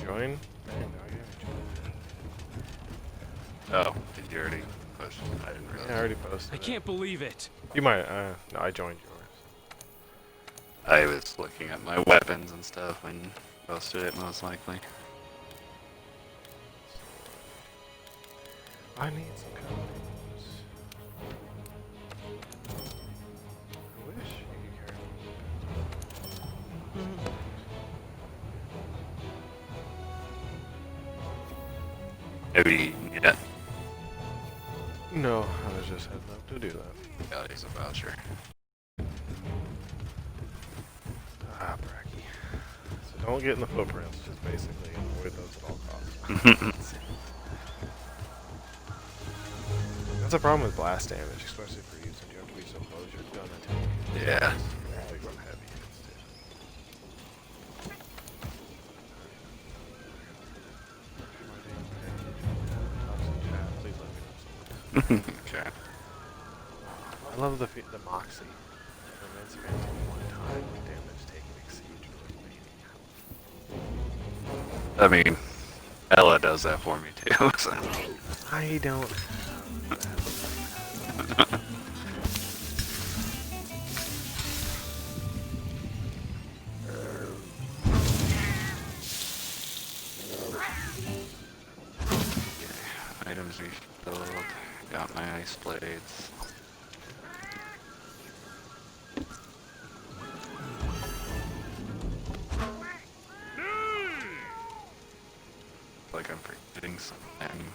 Join? Dang, no, you haven't joined. Oh, did you already push? I didn't realize. Yeah, I already posted I can't believe it. You might, no, I joined yours. I was looking at my weapons and stuff when you posted it, most likely. I need some codes. I wish you could carry Maybe you need it. No, I was just heading up to do that. Yeah, he's a voucher. Ah, Bracky. So don't get in the footprints, just basically avoid those at all costs. That's a problem with blast damage, especially for using. You have to be so close, you're gonna take. Yeah. They run heavy hits too. Please let me know. Okay. I love the moxie. Immense fancy one time damage taken exceeds remaining. I mean, Ella does that for me too, so. I don't. Items refilled. Got my ice blades. Like I'm forgetting something.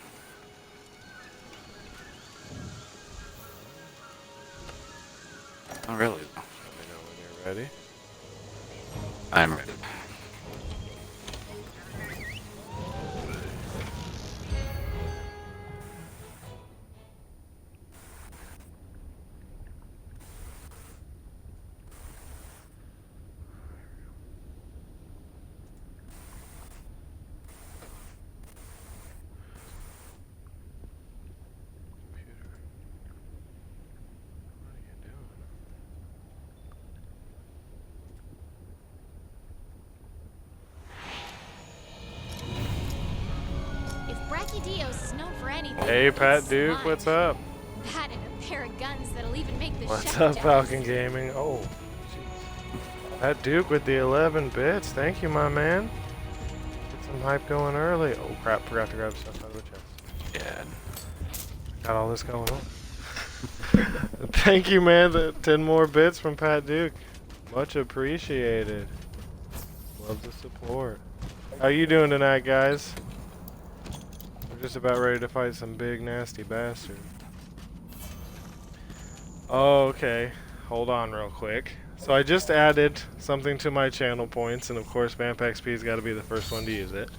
Oh, really? Let me know when you're ready. I'm ready. Computer. What are you doing? If Brachydios is known for anything, Hey, it's Pat Duke, slime. what's up? That and a pair of guns that'll even make the What's chef up, jealous. Falcon Gaming? Oh, jeez. Pat Duke with the 11 bits. Thank you, my man. Get some hype going early. Oh, crap. Forgot to grab stuff out of the chest. Yeah. Got all this going on. Thank you, man. The 10 more bits from Pat Duke. Much appreciated. Love the support. How you doing tonight, guys? We're just about ready to fight some big, nasty bastard. Oh, okay. Hold on real quick. So I just added something to my channel points, and of course Vamp XP's got to be the first one to use it.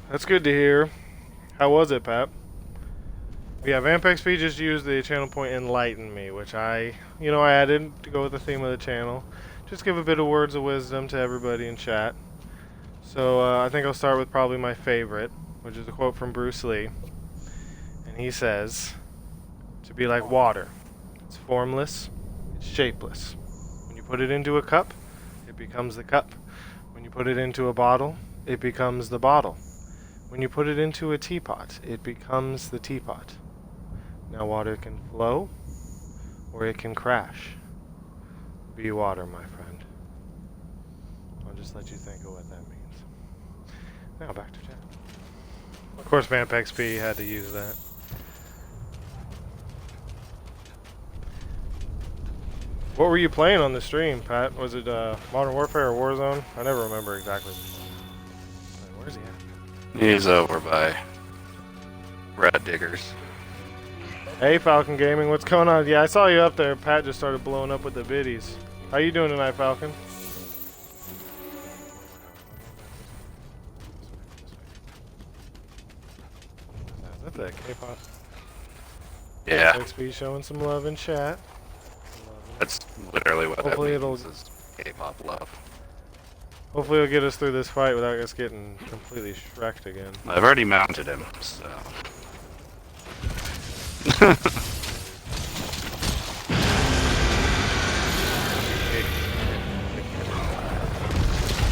That's good to hear. How was it, Pat? Yeah, Vamp XP just used the channel point Enlighten Me, which I added to go with the theme of the channel. Just give a bit of words of wisdom to everybody in chat. So I think I'll start with probably my favorite, which is a quote from Bruce Lee. And he says, to be like water. It's formless, it's shapeless. When you put it into a cup, it becomes the cup. When you put it into a bottle, it becomes the bottle. When you put it into a teapot, it becomes the teapot. Now water can flow, or it can crash. Be water, my friend. I'll just let you think of what that means. Now back to chat. Of course, Vamp XP had to use that. What were you playing on the stream, Pat? Was it Modern Warfare or Warzone? I never remember exactly. Wait, where's he at? He's over by Red Diggers. Hey, Falcon Gaming, what's going on? Yeah, I saw you up there. Pat just started blowing up with the biddies. How you doing tonight, Falcon? Is that the K-pop? Yeah, XP showing some love in chat. that's literally what Hopefully that it'll- means is K-pop love. Hopefully it'll get us through this fight without us getting completely shreked again. I've already mounted him, so.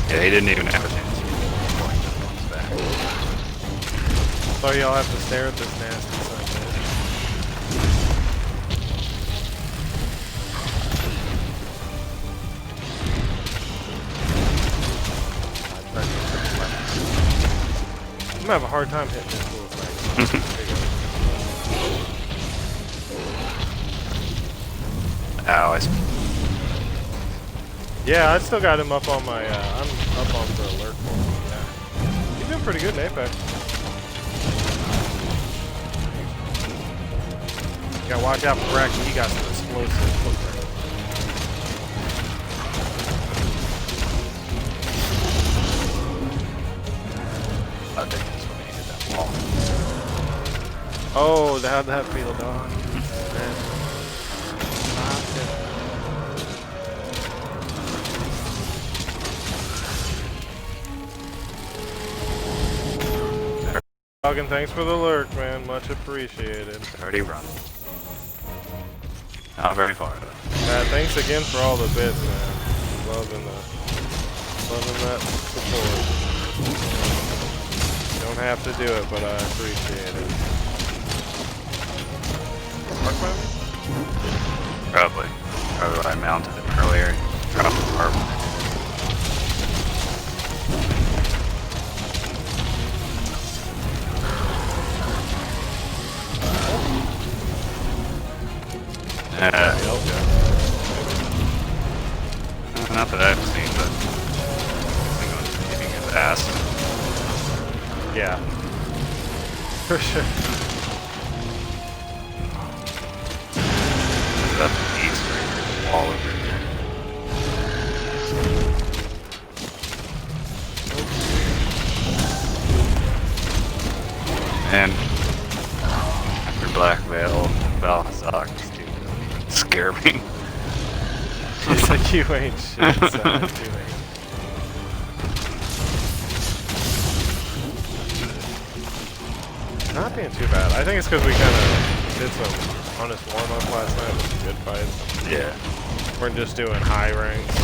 Yeah, he didn't even have a chance. Going to the one's back. So y'all have to stare at this nasty son of a bitch. I'm gonna have a hard time hitting this little thing. There you go. Ow, Yeah, I still got him up on my, I'm up on the alert for him, yeah. He's doing pretty good in Apex. You gotta watch out for Bracky, he got some explosive footprint. I think that's when he hit that wall. Oh, how'd that feel, dog? Man. Dog, and thanks for the lurk, man. Much appreciated. It's already run. Not very far though. Thanks again for all the bits, man. Loving that support. Don't have to do it, but I appreciate it. Probably what I mounted it earlier. Dropped the carbon. Not that I've seen, but I'm kicking his ass. Yeah. For sure. That's the east right there, wall over here. And after Black Veil, Balthazar just didn't scare me. It's like you ain't shit, son. You ain't. Not being too bad. I think it's because we kind of did some honest warm-up last night with some good fights. Yeah. We're just doing high ranks.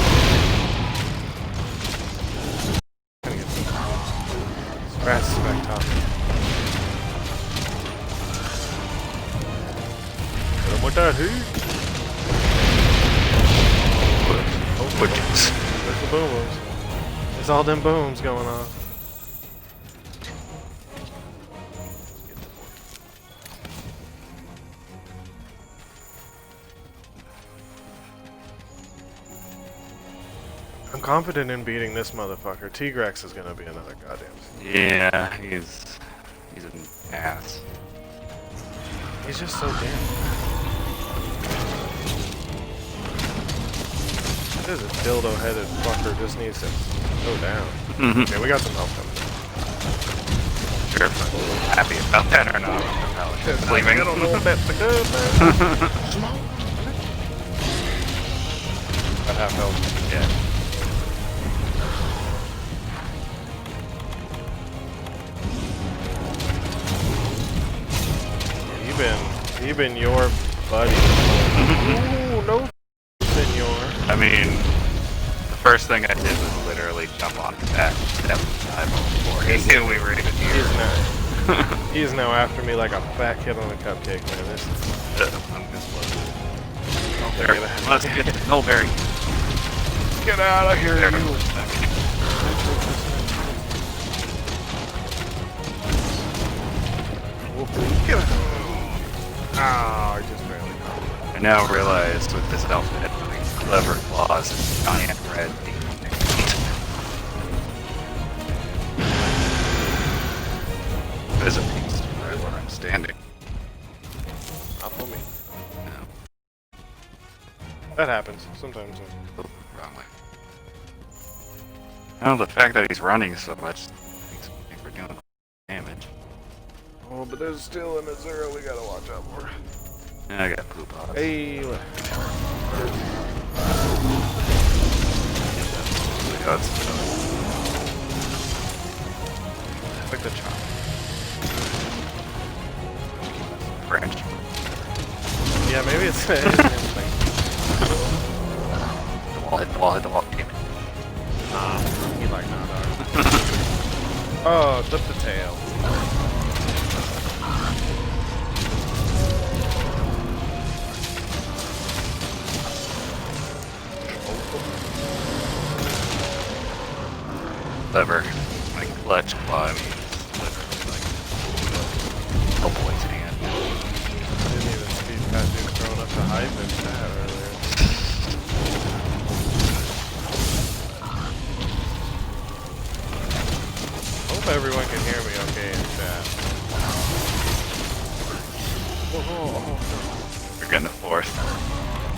Gonna get some scratch spectacular. Hit him with that heat. Butchers. There's the booms. There's all them booms going on. I'm confident in beating this motherfucker. Tigrex is gonna be another goddamn. Yeah, he's an ass. He's just so damn. This is a dildo-headed fucker just needs to go down. Okay, we got some help coming. Sure if I'm happy about that or not. I'm probably just leaving. I don't know if that's the good, man. That half health. Yeah. He been your buddy. Ooh, no senor. I mean, the first thing I did was literally jump on his back step before he knew we were even here. He is now after me like a fat kid on a cupcake, man. This is I'm just there. Let's get the Mulberry. get out of here, There. you. Get out. Oh, I just barely caught him. I now realize with this outfit, these clever claws and giant red demon feet. There's a piece right where I'm standing. Not for me. No. That happens sometimes. Oh, wrong way. Oh, the fact that he's running so much makes me think we're doing damage. Oh, but there's still an Azura we gotta watch out for. Yeah, I got poop odds. Hey, look. Like the chop. French. Yeah, maybe it's an instinct. The wall hit the wall. Damn it. Nah, he like Oh, clip the tail. Clever. My clutch claw means literally like Hellboy's hand. Didn't even see that dude throwing up the hype in chat earlier. Hope everyone can hear me okay in chat. Oh, You're getting the fourth.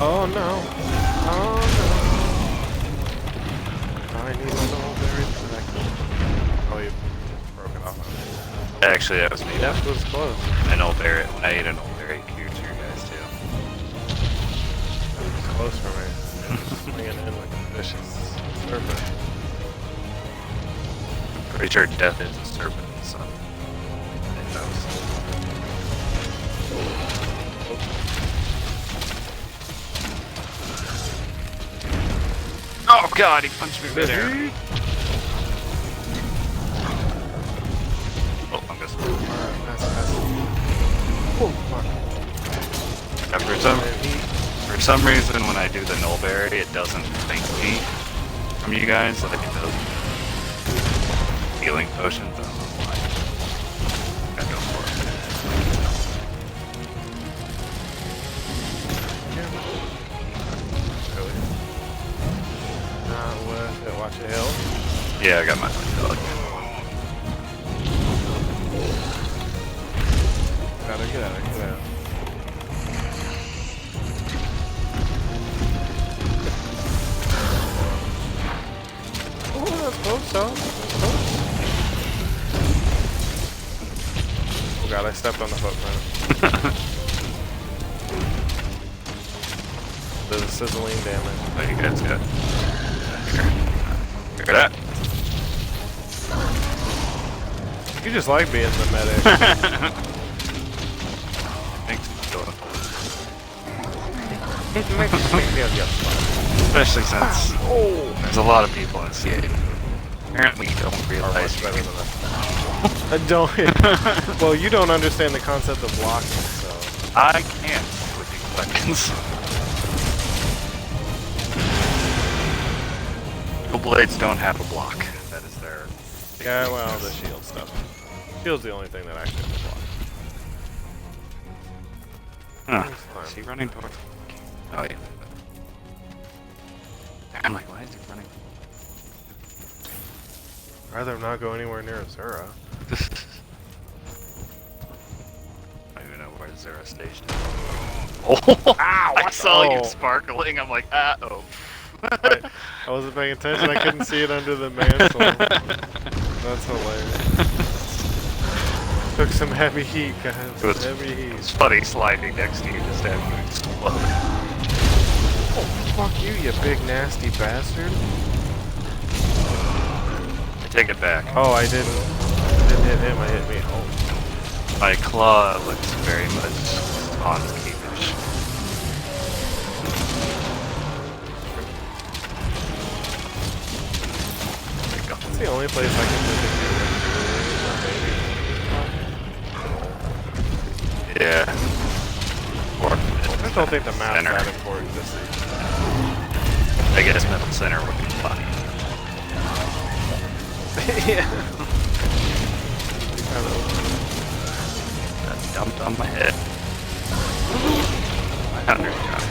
oh no. Oh no. I need a little very second. Oh, you broke it off. Actually, that was me. That was close. An old berry. I ate an old berry cute to you guys too. That was close for me. Swinging in like a vicious serpent. Pretty sure death is a serpent, so. It knows. Oh god, he punched me midair. Oh, I'm just. Oh, fuck. Yeah, for some reason, when I do the Nullberry, it doesn't thank me from you guys like it does healing potions. I don't know why. I go for Really? Not worth it. Watch the hill. it. Yeah, I got my dog. Get out, get out, get out. Oh, that's close, though. That's close. Oh god, I stepped on the footprint. There's a sizzling damage. Oh, you guys got. Hear that? You just like being the medic. Thanks for doing it. It makes me feel just fine. Especially since Oh! there's a lot of people in CA who apparently don't realize Much better than that. I don't. Well, you don't understand the concept of blocking, so. I can't with these weapons. The blades don't have a block. That is their. Yeah, well, the shield stuff. Shield's the only thing that actually has a block. Huh. It's fine. Is he running towards? Oh yeah. I'm like, why is he running? I'd rather not go anywhere near Azura. I don't even know where Zero station is. Oh! Ow! I saw you Oh. sparkling. I'm like, oh. I wasn't paying attention. I couldn't see it under the mantle. That's hilarious. Took some heavy heat, guys. It was- Heavy heat. It's funny sliding next to you just to have you explode. Oh, fuck you, you big nasty bastard. I take it back. Oh, I didn't hit him. I hit me. Oh. My claw looks very much on scapish. There you go. It's the only place I can think of doing Yeah. Or I don't think the map's center. that important to see. I guess middle center would be fun. Yeah. That dumped on my head. My hunter got it.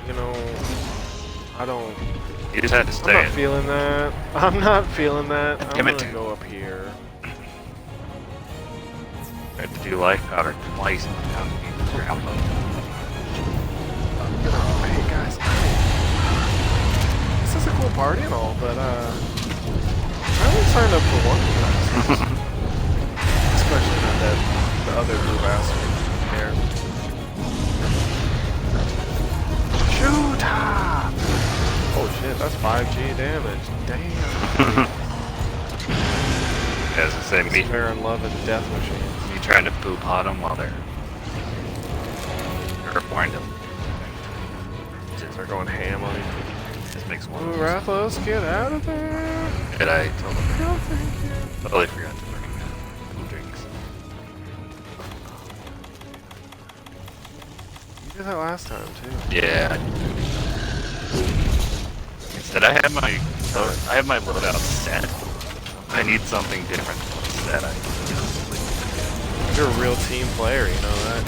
You know, I don't. You just had to I'm stay not in. feeling that. I'm not feeling that. I'm Damn it. gonna go up here. I had to do life powder twice down the ground. Hey guys, this is a cool party and all, but I only signed up for one class. Especially not that the other blue bastard there. Shoot! Oh shit, that's 5G damage. Damn. As I say, me Fair and love and death machines. trying to poop on them while they're Or find him. They're going ham on me. Just makes one. Ooh, Rathalos, get out of there! Did I totally, No, thank you. totally forgot to bring some drinks. You did that last time, too. Yeah. Instead, I have my loadout set. I need something different than the set. You're a real team player, you know that.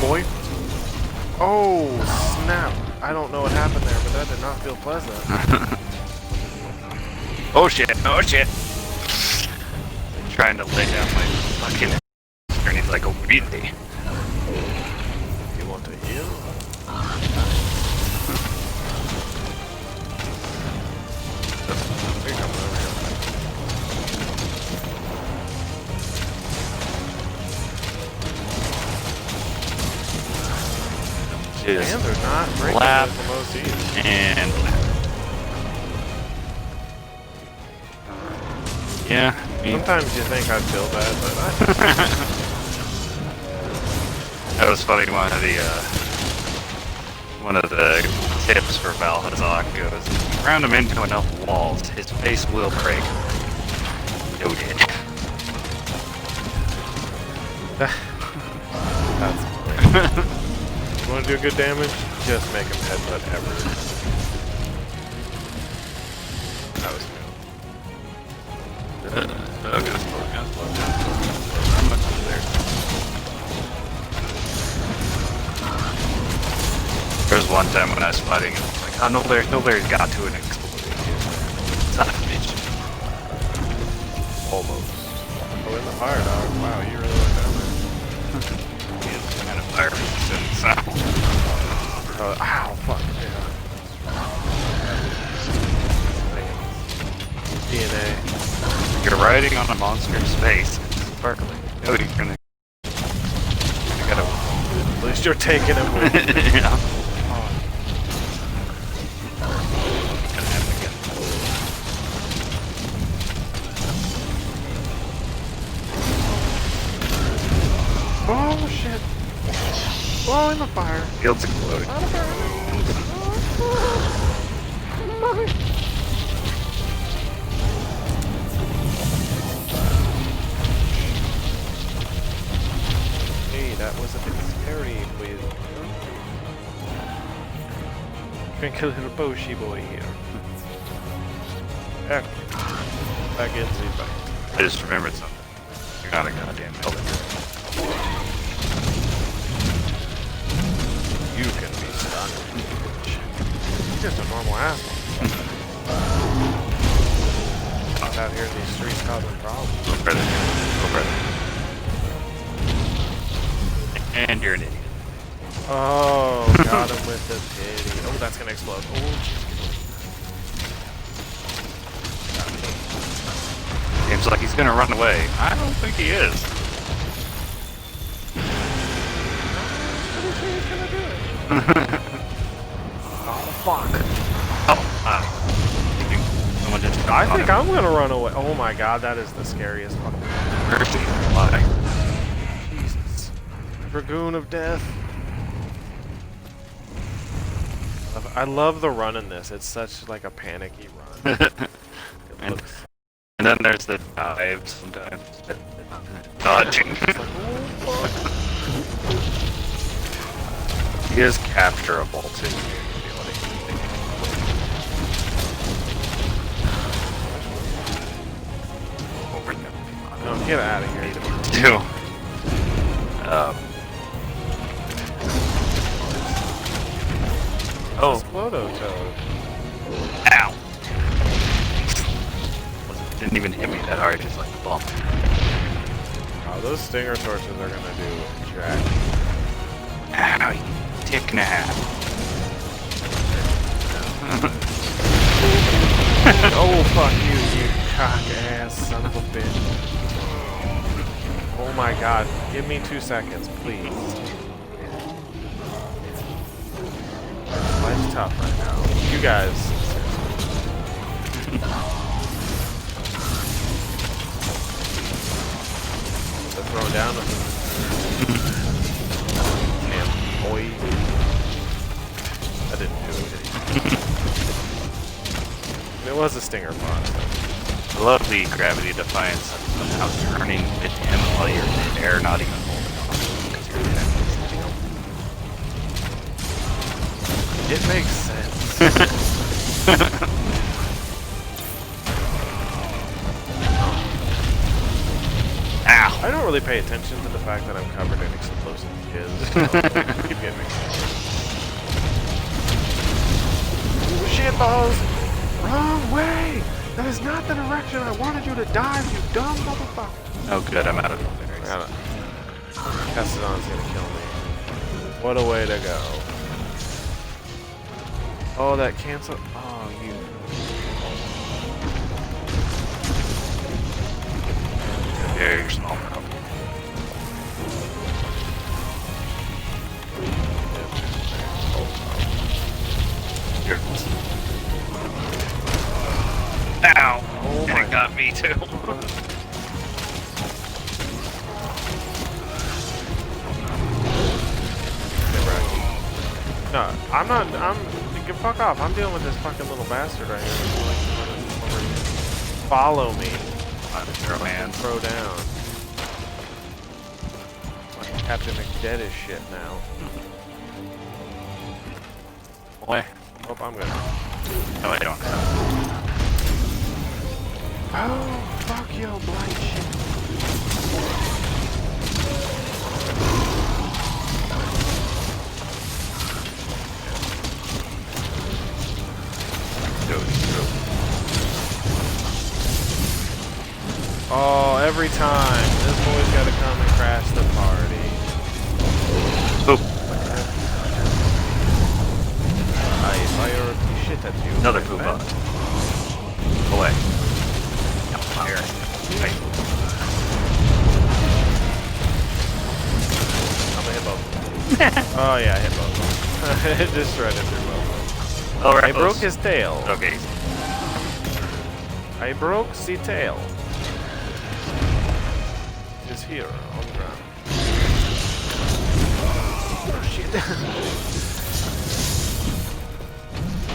Boy. Oh, snap. I don't know what happened there, but that did not feel pleasant. Oh shit! Oh shit! Trying to lay down my fucking. And he's like, oh, really? You want to heal? They're coming over here. Just And they're not breaking lap. with the most ease. and yeah. I mean, Sometimes you think I'd feel bad, but that was funny. One of the tips for Valhazak goes, round him into enough walls, his face will break. Noted. That's funny. You want to do good damage? Just make him headbutt everything. That was good. I'm much there. There was one time when I was fighting and I was like, oh, Nolberry's got to an exploding. Son of a bitch. Almost. Oh, in the fire dog. Wow, you really went down there. He is kind of fire resistant, so. Ow, fuck. Yeah. DNA. You're riding on a monster's face. It's sparkling. Oh, you're gonna. You gotta. At least you're taking him with you. Yeah. Oh, Gonna have to get. oh shit. Oh, in the fire. Field's exploding. Hey, that was a bit scary, please. Drink a little Boshi boy here. Yeah. Back in, see back. I just remembered something. You're not a goddamn elder. You can be stunned. You're just a normal asshole. Not out here in these streets causing problems. Go further. Go further. And you're an idiot. Oh, got him with the pity. Oh, that's gonna explode. Oh, Seems like he's gonna run away. I don't think he is. oh fuck. Oh, someone just. I think I'm gonna run away. Oh my god, that is the scariest fucking. Mercy. Why? Jesus. Dragoon of Death. I love the run in this. It's such like a panicky run. It And- looks And then there's the dive sometimes. Dodging. He is capturable too. no, get out of here. Too. Oh, Explodo Toad. ow! Didn't even hit me that hard, just like a bump. Oh, those stinger torches are gonna do jack. Ow, you dick and a half. Oh fuck you, you cock ass son of a bitch. Oh my god, give me 2 seconds, please. Life's tough right now. You guys. throwing down with him. Damn, boy. I didn't do it. It was a stinger pod. So. I love the gravity defiance of how turning with him while you're in the air, not even holding on. Because you're It makes sense. Ow! I don't really pay attention to the fact that I'm covered in explosive jizz. Keep getting me. Shit balls! Wrong way! That is not the direction I wanted you to dive, you dumb motherfucker! Oh good, I'm out of berries. Castodon's gonna kill me. What a way to go. Oh, that cancel. Oh, you. Very small problem. Here. Ow! Oh my That got me too. No, I'm not. Get fuck off. I'm dealing with this fucking little bastard right here. Follow me. Throw hands. Throw down. Like Captain McDead shit now. Boy. Oh, I'm gonna. No, I don't have. Oh, fuck yo, blind shit. Oh, every time. This boy's gotta come and crash the party. Boop. I fire shit at you. Another poop bug. Away. Here. Wait. I'm gonna hit both. Oh yeah, I hit both. It just shredded through both. Oh, right. I broke his tail. Okay. I broke the tail. Is here on the ground. Oh shit.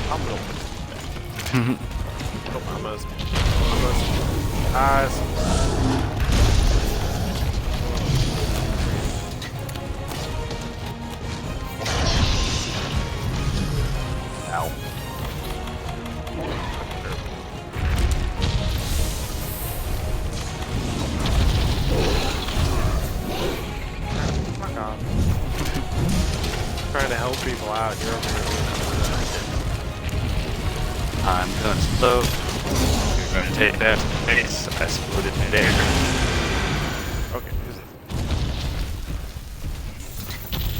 I'm gonna. Oh, almost. Ow. Fuck off. Trying to help people out. You're over here doing I'm gonna slow. You're gonna take that space. I exploded midair. okay, use it.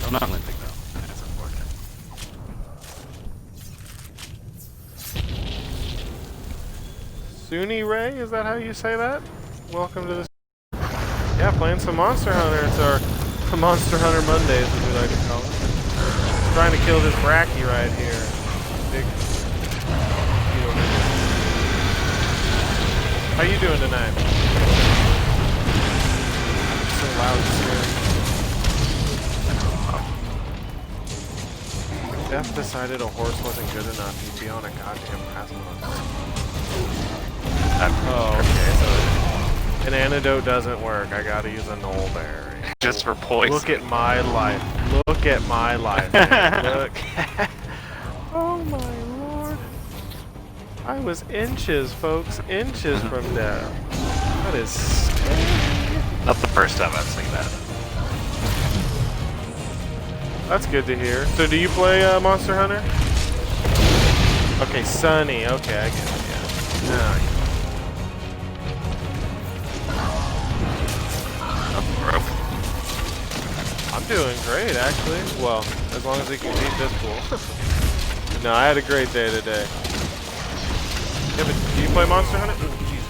I'm not limping though. That's unfortunate. Suni Ray, is that how you say that? Welcome to this. Yeah, playing some Monster Hunter. It's our Monster Hunter Mondays, as we like to call it. Trying to kill this Bracky right here. Big. How you doing tonight? So loud and scary. Death decided a horse wasn't good enough. He'd be on a goddamn Rasmus. Oh, okay. So an antidote doesn't work. I gotta use a Nullberry. Just for poison. Look at my life. Look at my life. Man. Look. Oh my lord. I was inches, folks. Inches from death. That is scary. Not the first time I've seen that. That's good to hear. So do you play Monster Hunter? Okay, Sunny. Okay, I get it. Yeah. No, I'm doing great, actually. Well, as long as we can beat this pool. No, I had a great day today. Yeah, but do you play Monster Hunter? Ooh, jeez.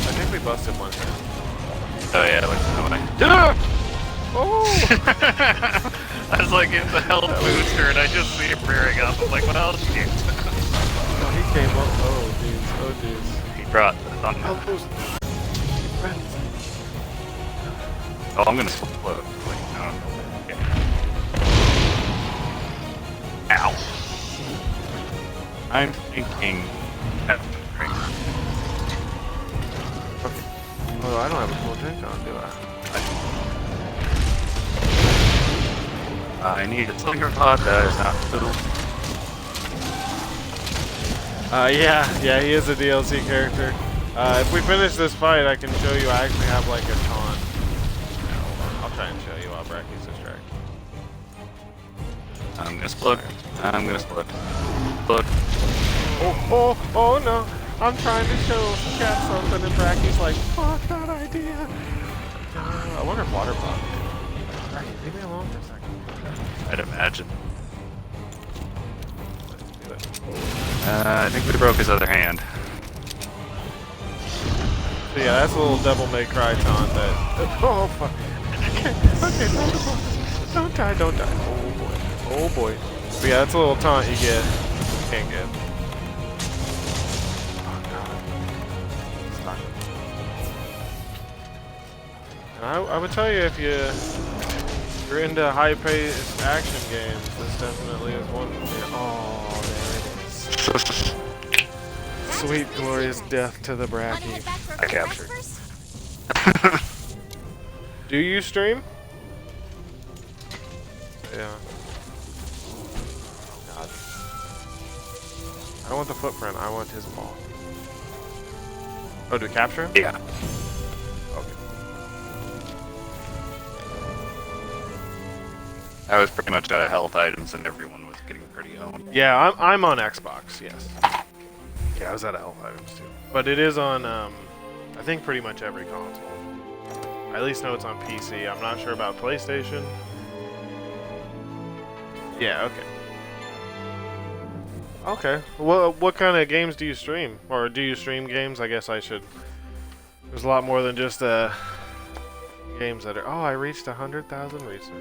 I think we busted one here. Oh yeah, like that way. Oh! I was like in the health booster and I just see him rearing up. I'm like, well, shit. Oh, he came up. Oh, dudes. Oh, dudes. He cross. On, oh, I'm gonna float. Wait, no. Okay. Ow. I'm thinking. Oh, I don't have a full drink on, do I? I need a slinger pot that is not food. Yeah, he is a DLC character. If we finish this fight, I can show you I actually have like a taunt. I'll try and show you while Bracky's distracted. I'm gonna split. I'm gonna split. Split. Oh no! I'm trying to show Cat something and Bracky's like, fuck that idea! I wonder if water block it. Bracky, leave me alone for a second. I'd imagine. Let's do it. I think we broke his other hand. So yeah, that's a little Devil May Cry taunt that... Oh fuck. Okay, don't die, don't die. Oh boy. Oh boy. But yeah, that's a little taunt you get. Can't get. I would tell you if you're into high-paced action games, this definitely is one. Oh, there it is. Sweet, glorious death to the Wanna Bracky. head back for a I quick captured. first? Do you stream? Yeah. God. I don't want the footprint. I want his ball. Oh, do we capture him? Yeah. Okay. I was pretty much out of health items and everyone was getting pretty owned. Yeah, I'm on Xbox. Yes. Yeah, I was out of health items too. But it is on, I think pretty much every console. I at least know it's on PC. I'm not sure about PlayStation. Yeah. Okay. Okay. Well, what kind of games do you stream? Or do you stream games? I guess I should. There's a lot more than just games that are. Oh, I reached 100,000 research.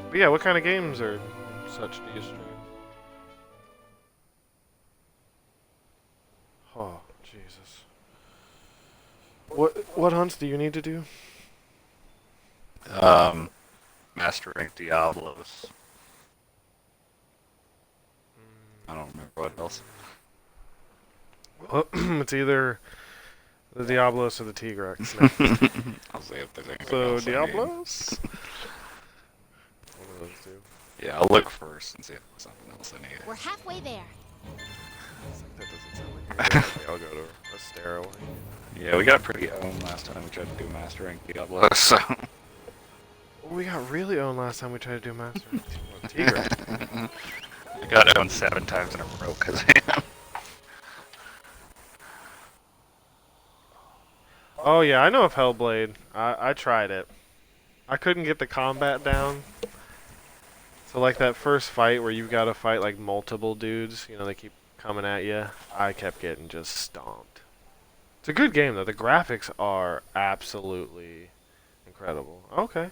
But yeah, what kind of games or such do you stream? Oh, Jesus. What hunts do you need to do? Mastering Diablos. I don't remember what else. Well, it's either the Diablos or the Tigrex. I'll see if there's anything So else I need. Diablos. One of those two. Yeah, I'll look first and see if there's something else I need. We're halfway there. That doesn't sound like a good idea. I'll go to a stairway. Yeah, we got pretty owned last time we tried to do Mastering Diablos, so... We got really owned last time we tried to do Master Tigrex. I got owned 7 times in a row because Oh yeah, I know of Hellblade. I tried it. I couldn't get the combat down. So like that first fight where you've got to fight like multiple dudes, you know, they keep coming at you. I kept getting just stomped. It's a good game though. The graphics are absolutely incredible. Okay.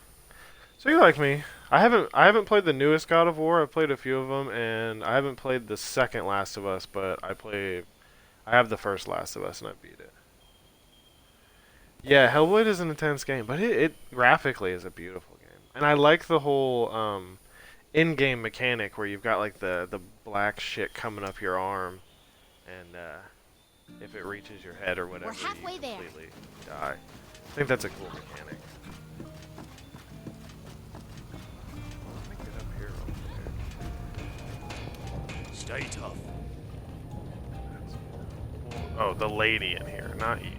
So you're like me. I haven't played the newest God of War. I've played a few of them, and I haven't played the second Last of Us, but I have the first Last of Us, and I beat it. Yeah, Hellblade is an intense game, but it graphically is a beautiful game, and I like the whole in-game mechanic where you've got like the black shit coming up your arm, and if it reaches your head or whatever, We're halfway you there. completely die. I think that's a cool mechanic. Let me get up here real quick. Stay tough. Oh, the lady in here, not you.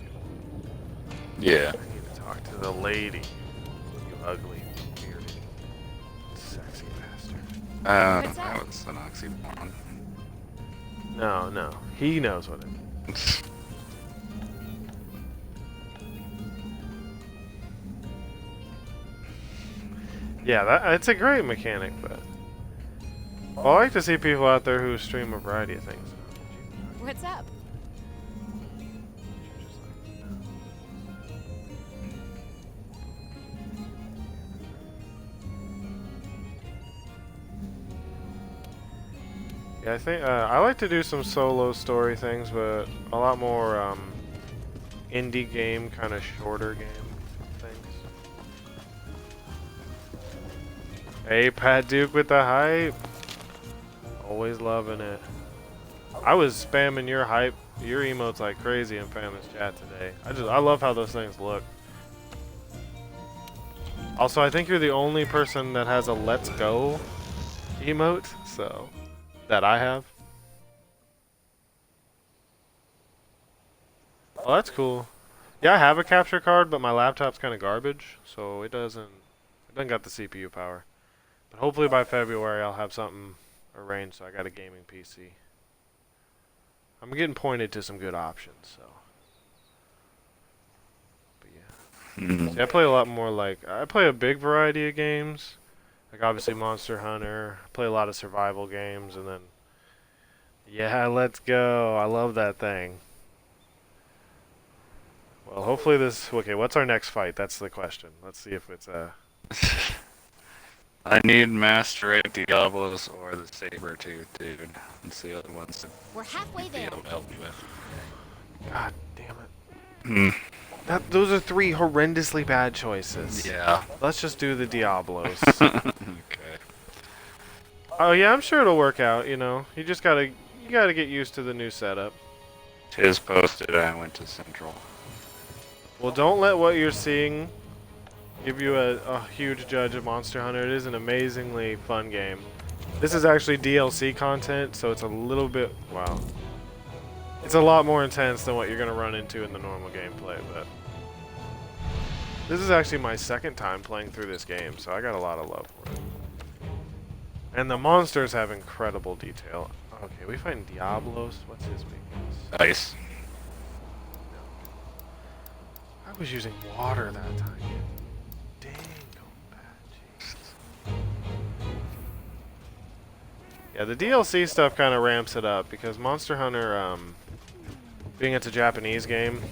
yeah. I need to talk to the lady. You ugly, bearded, sexy bastard. What's That up? was an oxymoron. No, he knows what it is. Yeah, it's a great mechanic, but well, I like to see people out there who stream a variety of things. What's up? Yeah, I think I like to do some solo story things, but a lot more indie game, kind of shorter game things. Hey, Pat Duke with the hype. Always loving it. I was spamming your hype, your emotes like crazy in Famous Chat today. I love how those things look. Also, I think you're the only person that has a "Let's Go" emote, so that I have. Oh, that's cool. Yeah, I have a capture card, but my laptop's kind of garbage, so it doesn't got the CPU power. But hopefully by February I'll have something arranged so I got a gaming PC. I'm getting pointed to some good options, so. But yeah. See, I play a lot more I play a big variety of games. Like obviously Monster Hunter. I play a lot of survival games, and then yeah, let's go. I love that thing. Well, hopefully this... Okay, what's our next fight? That's the question. Let's see if it's I need Master Raid Diablos or the Sabertooth, dude. It's the other ones that We're halfway be there. able to help me with. God damn it. Those are 3 horrendously bad choices. Yeah. Let's just do the Diablos. Okay. Oh yeah, I'm sure it'll work out, you know. You gotta get used to the new setup. Tis posted, I went to Central. Well, don't let what you're seeing give you a huge judge of Monster Hunter. It is an amazingly fun game. This is actually DLC content, so it's a little bit... Wow. It's a lot more intense than what you're going to run into in the normal gameplay, but... This is actually my second time playing through this game, so I got a lot of love for it. And the monsters have incredible detail. Okay, we fighting Diablos. What's his weakness? Nice. I was using water that time. Dang, going bad. Jesus. Yeah, the DLC stuff kind of ramps it up because Monster Hunter, being it's a Japanese game,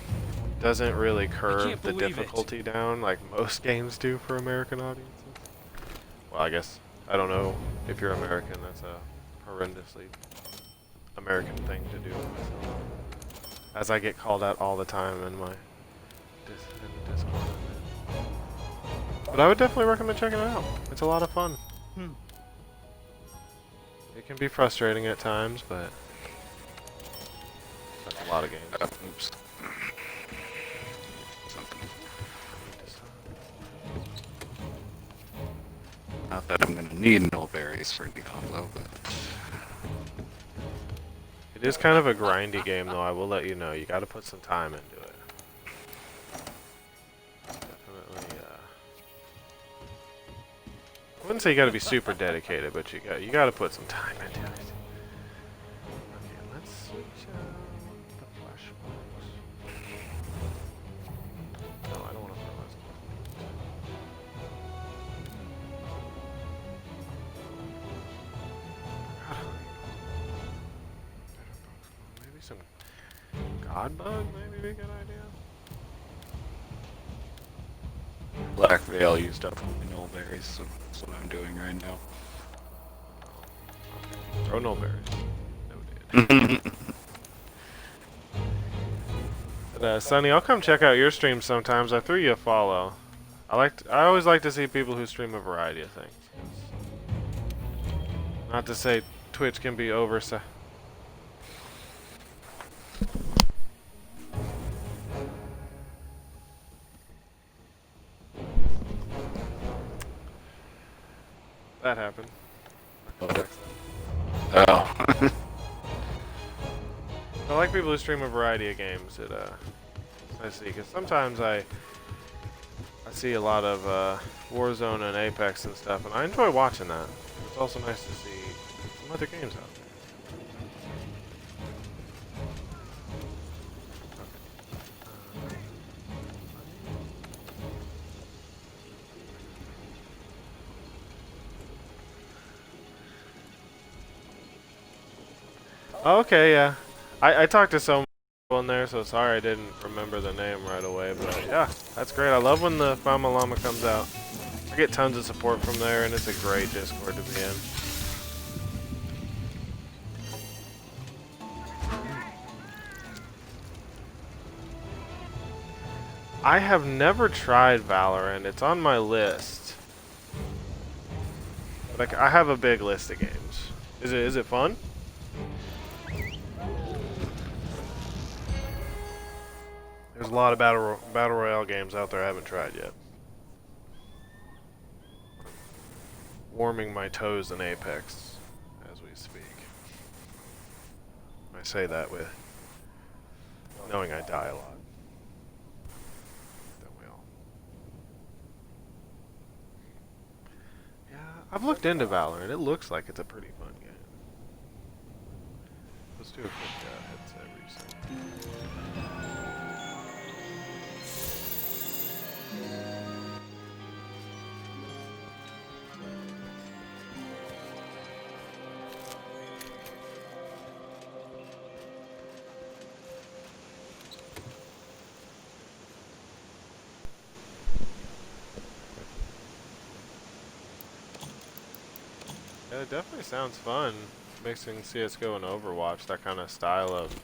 doesn't really curve the difficulty down like most games do for American audiences. Well, I guess, I don't know if you're American, that's a horrendously American thing to do. As I get called out all the time in my Discord. But I would definitely recommend checking it out. It's a lot of fun. It can be frustrating at times, but that's a lot of games. Oops. Something. Not that I'm gonna need Nullberries for Diablo, but... It is kind of a grindy game, though, I will let you know. You gotta put some time into it. Definitely, I wouldn't say you gotta be super dedicated, but you gotta put some time into it. Okay, let's switch out the flashbulbs. No, I don't want to throw this. Maybe some God Bug, maybe be a good idea. Black Veil used up all my Nullberries, so that's what I'm doing right now. Throw no berries. Noted. But, Sonny, I'll come check out your stream sometimes. I threw you a follow. I always like to see people who stream a variety of things. Not to say Twitch can be That happened. Oh. I like people who stream a variety of games. I see, because sometimes I see a lot of Warzone and Apex and stuff, and I enjoy watching that. It's also nice to see some other games out there. Oh, okay, yeah. I talked to so many people in there, so sorry I didn't remember the name right away, but yeah, that's great. I love when the Fama Llama comes out. I get tons of support from there, and it's a great Discord to be in. I have never tried Valorant. It's on my list. Like I have a big list of games. Is it fun? There's a lot of battle royale games out there I haven't tried yet. Warming my toes in Apex as we speak. I say that with knowing I die a lot. Don't we all? Yeah, I've looked into Valorant. It looks like it's a pretty fun game. Let's do a quick headset reset. Yeah, it definitely sounds fun, mixing CSGO and Overwatch, that kind of style of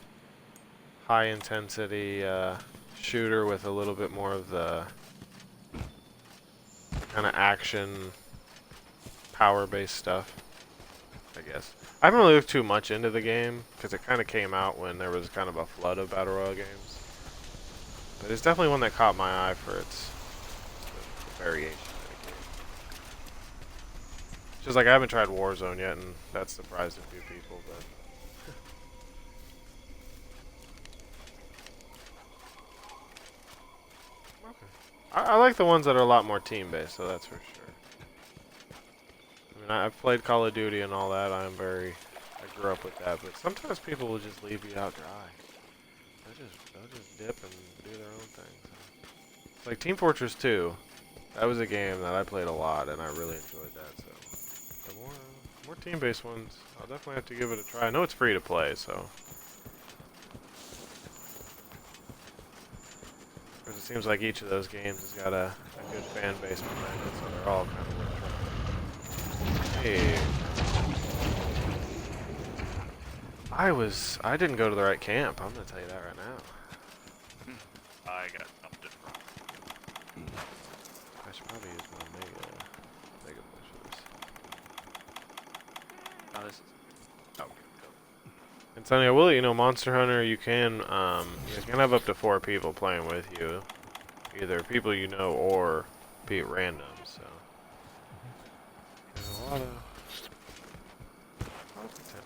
high intensity shooter with a little bit more of the kind of action, power-based stuff, I guess. I haven't really looked too much into the game, because it kind of came out when there was kind of a flood of Battle Royale games. But it's definitely one that caught my eye for its the variation. Just like I haven't tried Warzone yet, and that surprised a few people, but okay. I like the ones that are a lot more team-based, so that's for sure. I mean, I've played Call of Duty and all that. I grew up with that, but sometimes people will just leave you out dry. They'll just dip and do their own thing. So. It's like Team Fortress 2. That was a game that I played a lot, and I really enjoyed that. So. More team-based ones, I'll definitely have to give it a try. I know it's free to play, so. Because it seems like each of those games has got a good fan base behind it, so they're all kind of worth trying. Hey. I didn't go to the right camp, I'm going to tell you that right now. I got dumped it wrong. I should probably use my mega push for this. Oh, this is... Oh, go. And Sonny, I will let you know, Monster Hunter, you can have up to 4 people playing with you. Either people you know or be at random, so. There's a lot of potential.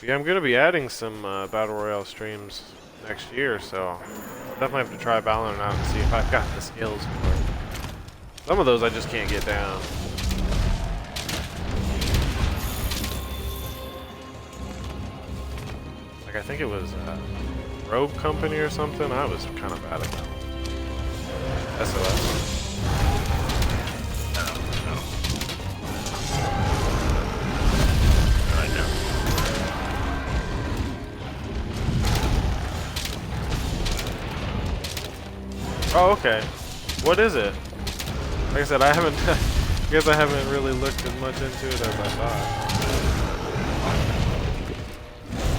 Yeah, I'm going to be adding some Battle Royale streams next year, so I'll definitely have to try Valorant out and see if I've got the skills for it. Some of those I just can't get down. Like I think it was Rogue Company or something. I was kind of bad at that one. SOS. Right now. Oh, okay. What is it? Like I said, I haven't. I guess I haven't really looked as much into it as I thought.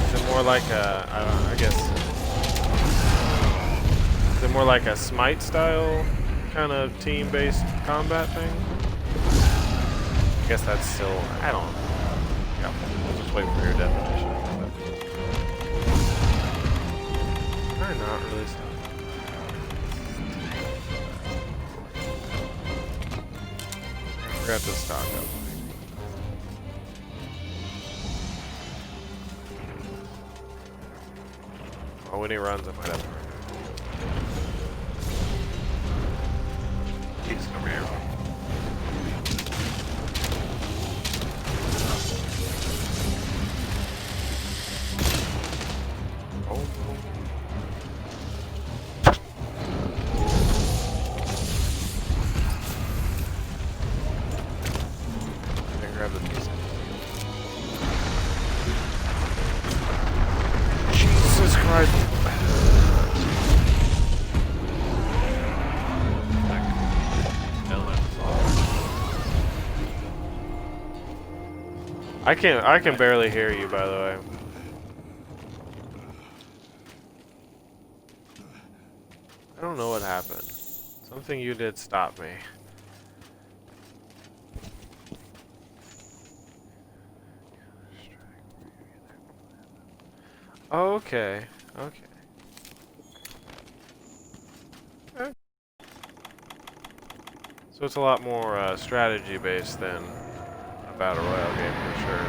Is it more like a? I don't know. I guess. Is it more like a Smite style kind of team-based combat thing? I guess that's still. I don't know. Yeah, we'll just wait for your definition. I'm not really stuck. I forgot to stock up. Oh, when he runs, I might have to run. He's over here. Oh. Grab the piece. Jesus Christ. I can barely hear you, by the way. I don't know what happened. Something you did stop me. Okay. Okay. So it's a lot more strategy based than a battle royale game for sure.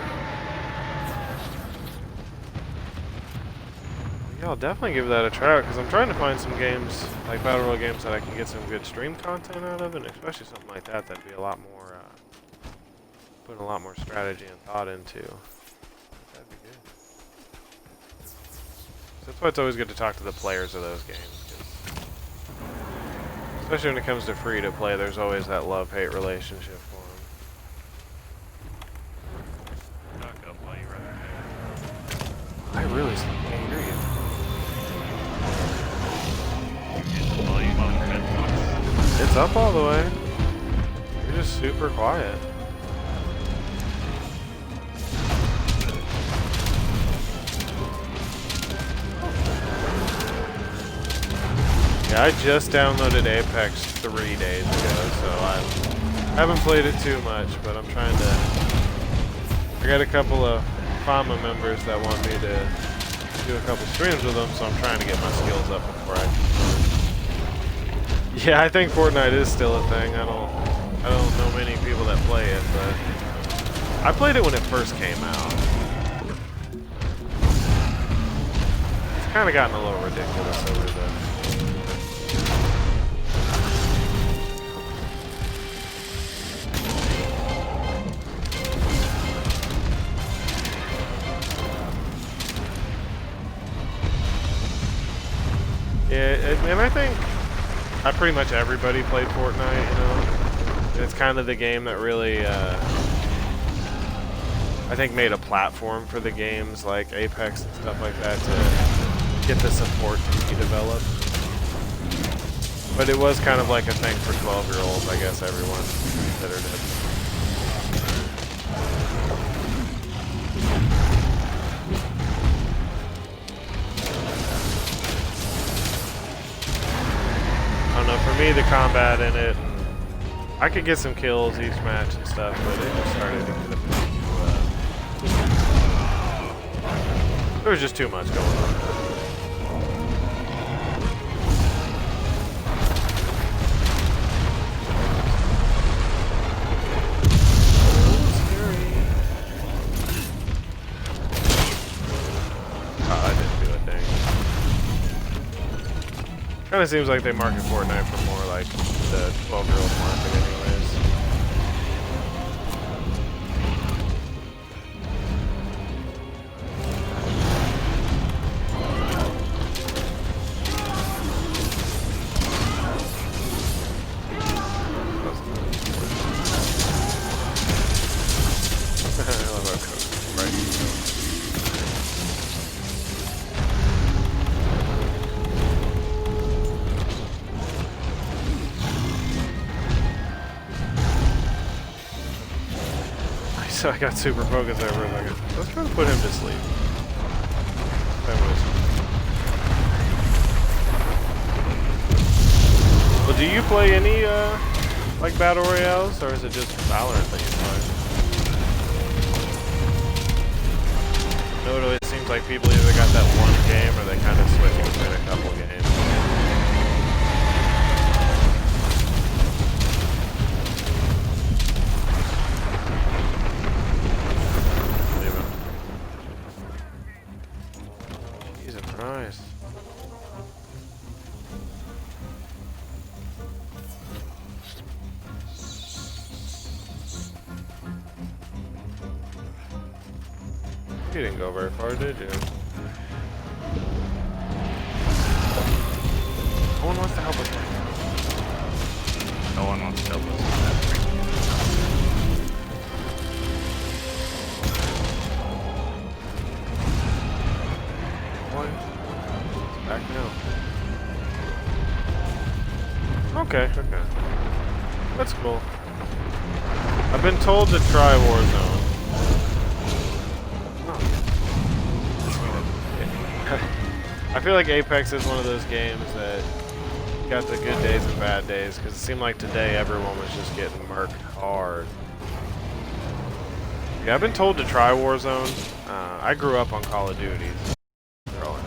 Yeah, I'll definitely give that a try because I'm trying to find some games like battle royale games that I can get some good stream content out of, and especially something like that that'd be a lot more putting a lot more strategy and thought into. That'd be good. So that's why it's always good to talk to the players of those games. Especially when it comes to free to play, there's always that love-hate relationship for them. Duck up while you run I there. really can't hear Get the volume on your headphones. you. It's up all the way. You're just super quiet. Yeah, I just downloaded Apex 3 days ago, so I haven't played it too much, but I'm trying to... I got a couple of FAMA members that want me to do a couple streams with them, so I'm trying to get my skills up before I... Yeah, I think Fortnite is still a thing. I don't know many people that play it, but... I played it when it first came out. It's kind of gotten a little ridiculous over the... Yeah, and I think pretty much everybody played Fortnite, you know. And it's kind of the game that really, I think, made a platform for the games like Apex and stuff like that to get the support to be developed. But it was kind of like a thing for 12-year-olds, I guess everyone considered it. I don't know, for me the combat in it, I could get some kills each match and stuff, but it just started to get a bit there was just too much going on. Kind of seems like they market Fortnite for more like the 12-year-old market anyways. I love our code. Right. So I got super focused over it. Like, let's try to put him to sleep. Well, do you play any like battle royales, or is it just Valorant that you play? No, it always seems like people either got that one game or they kind of switch between a couple games. Nice. You didn't go very far, did you? No one wants to help us. No one wants to help us. Back now. Okay, okay. That's cool. I've been told to try Warzone. I feel like Apex is one of those games that got the good days and bad days, because it seemed like today everyone was just getting murked hard. Yeah, I've been told to try Warzone. I grew up on Call of Duty. They're all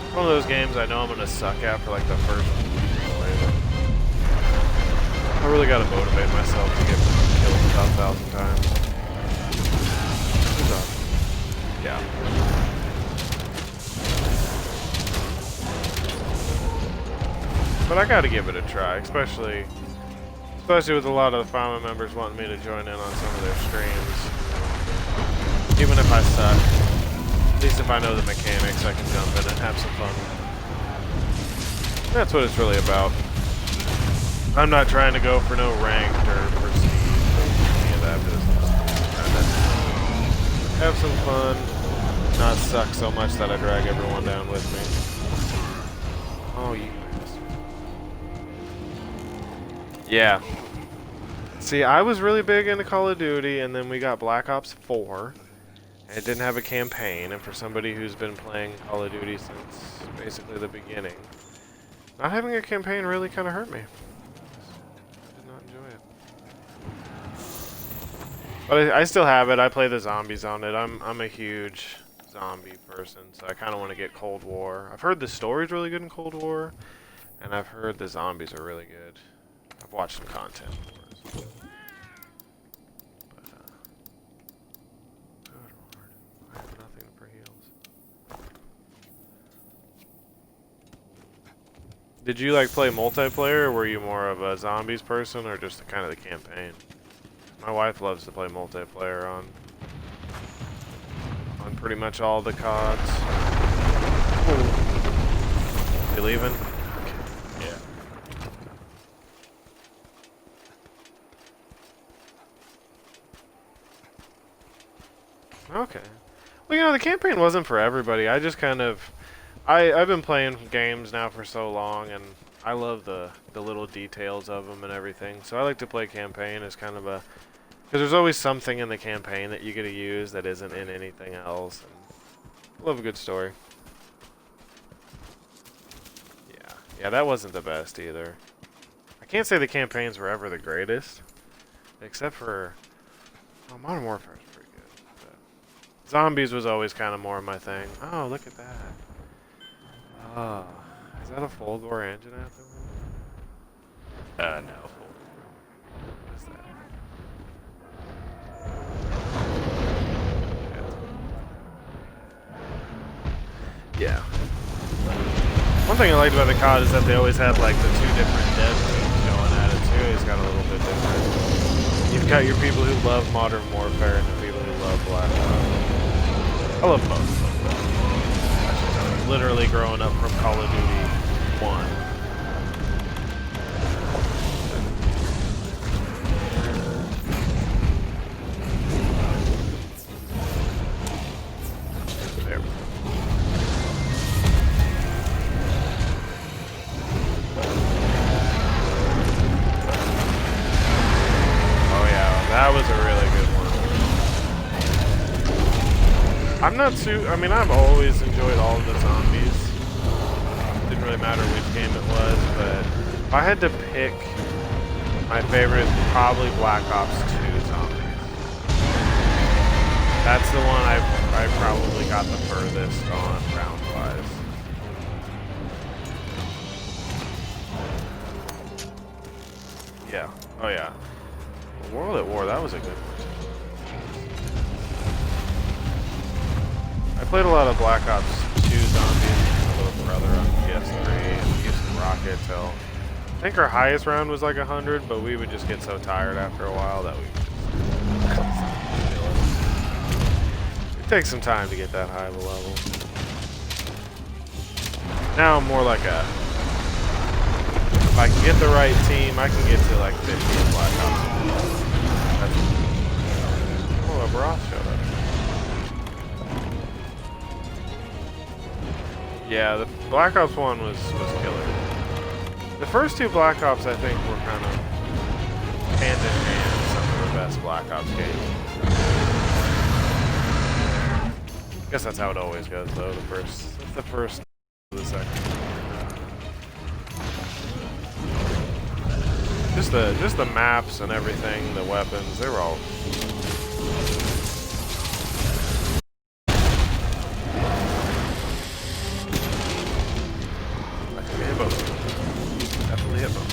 It's one of those games I know I'm gonna suck at for like the first week. I really gotta motivate myself to get killed about 1,000 times. Who's up? Yeah. But I gotta give it a try, especially with a lot of the family members wanting me to join in on some of their streams. Even if I suck, at least if I know the mechanics, I can jump in and have some fun. That's what it's really about. I'm not trying to go for no ranked or prestige or any of that business. Have some fun, not suck so much that I drag everyone down with me. Oh, you bastard. Yeah. See, I was really big into Call of Duty, and then we got Black Ops 4. And it didn't have a campaign, and for somebody who's been playing Call of Duty since basically the beginning, not having a campaign really kind of hurt me. I did not enjoy it. But I still have it. I play the zombies on it. I'm a huge zombie person, so I kind of want to get Cold War. I've heard the story's really good in Cold War, and I've heard the zombies are really good. I've watched some content. But, good lord, I have nothing for heals. Did you like play multiplayer, or were you more of a zombies person, or just the kind of the campaign? My wife loves to play multiplayer on pretty much all the CODs. You leaving? Yeah. Okay. Well, you know, the campaign wasn't for everybody. I just kind of... I've been playing games now for so long, and I love the little details of them and everything. So I like to play campaign as kind of a... Because there's always something in the campaign that you get to use that isn't in anything else. And I love a good story. Yeah, that wasn't the best either. I can't say the campaigns were ever the greatest. Except for... Oh, Modern Warfare is pretty good. But Zombies was always kind of more my thing. Oh, look at that. Oh, is that a Fulgore engine out there? No. What is that? Yeah. One thing I liked about the COD is that they always had like the two different dev teams going at it too. It's got a little bit different. You've got your people who love Modern Warfare and the people who love Black Ops. I love both of them. Literally growing up from Call of Duty 1. There we go. Oh yeah, that was a really good one. I'm not too... I mean, I've always enjoyed all of the zombies. Didn't really matter which game it was, but if I had to pick my favorite, probably Black Ops 2 Zombies. That's the one I probably got the furthest on round-wise. Yeah. Oh yeah. World at War, that was a good one. I played a lot of Black Ops 2 Zombies with my little brother on PS3 and Houston Rocket till I think our highest round was like 100, but we would just get so tired after a while that we would just kill it. It takes some time to get that high of a level. Now I'm more like a... If I can get the right team, I can get to like 50 in Black Ops. Oh, a Broth showed up. Yeah, the Black Ops 1 was killer. The first two Black Ops, I think, were kind of hand in hand some of the best Black Ops games. I guess that's how it always goes, though. It's the first, the second. Just the maps and everything, the weapons, they were all. Definitely hit both.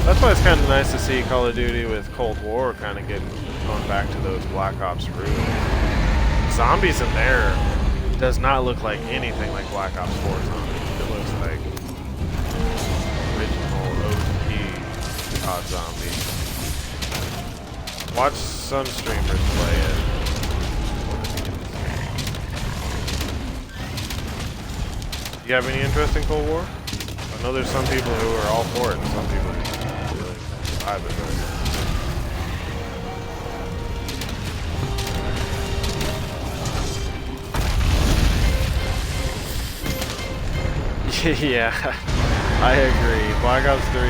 That's why it's kind of nice to see Call of Duty with Cold War kind of going back to those Black Ops roots. Zombies in there does not look like anything like Black Ops 4 zombies. It looks like original OP COD zombies. Watch some streamers play it. You have any interest in Cold War? I know there's some people who are all for it and some people who don't really vibe it right now. Yeah, I agree. Black Ops 3,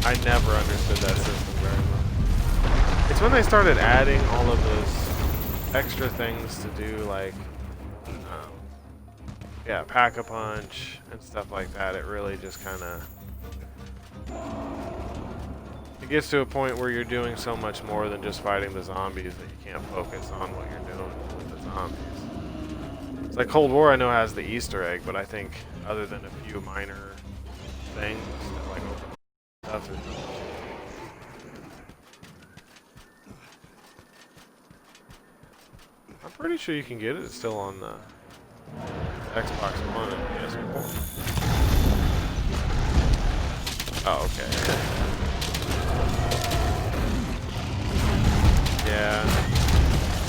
I never understood that system very much. It's when they started adding all of those extra things to do, like yeah, Pack-a-Punch and stuff like that. It really just kind of... It gets to a point where you're doing so much more than just fighting the zombies that you can't focus on what you're doing with the zombies. It's like Cold War I know has the Easter egg, but I think other than a few minor things, like open stuff, I'm pretty sure you can get it. It's still on the Xbox One and PS4. Oh, okay. Yeah.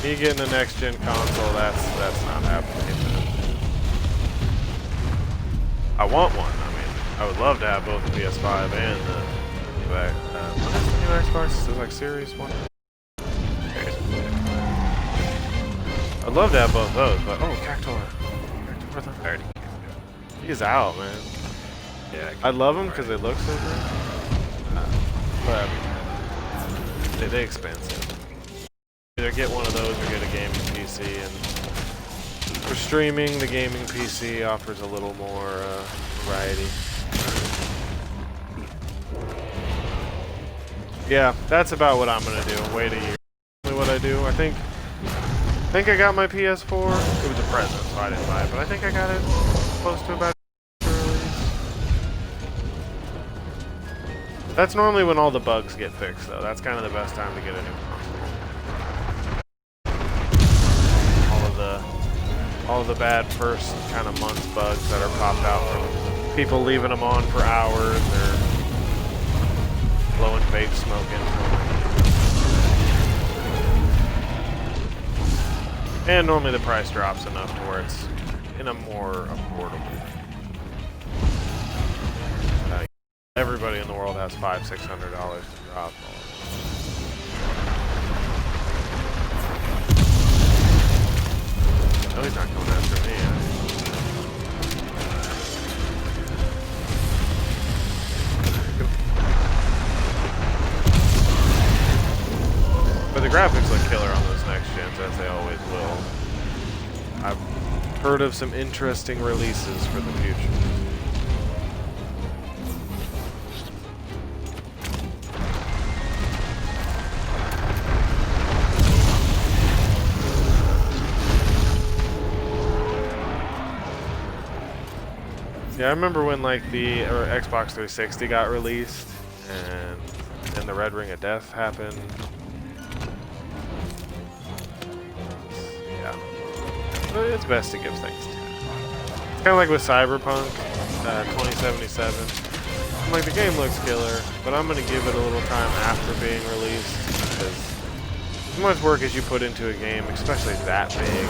Me getting a next-gen console, that's not happening. I want one. I mean, I would love to have both the PS5 and the what is the new Xbox? It's like Series 1. I'd love to have both those, but oh, Cactuar. He's out, man. Yeah, I love them because they look so good. But they're expensive. Either get one of those or get a gaming PC. And for streaming, the gaming PC offers a little more variety. Yeah, that's about what I'm gonna do. Wait a year. What I do, I think I got my PS4. It was a present, so I didn't buy it. But I think I got it close to about release. That's normally when all the bugs get fixed, though. That's kind of the best time to get a new console. All of the bad first kind of month's bugs that are popped out from people leaving them on for hours or blowing vape smoke into them. And normally the price drops enough to where it's in a more affordable. Everybody in the world has $500–600 to drop. No, he's not coming after me. But the graphics look killer on those next gens, as they always will. I've heard of some interesting releases for the future. Yeah, I remember when like the Xbox 360 got released, and then the Red Ring of Death happened. Yeah, but it's best to give things time. It's kind of like with Cyberpunk 2077. I'm like, the game looks killer, but I'm gonna give it a little time after being released, because as much work as you put into a game, especially that big,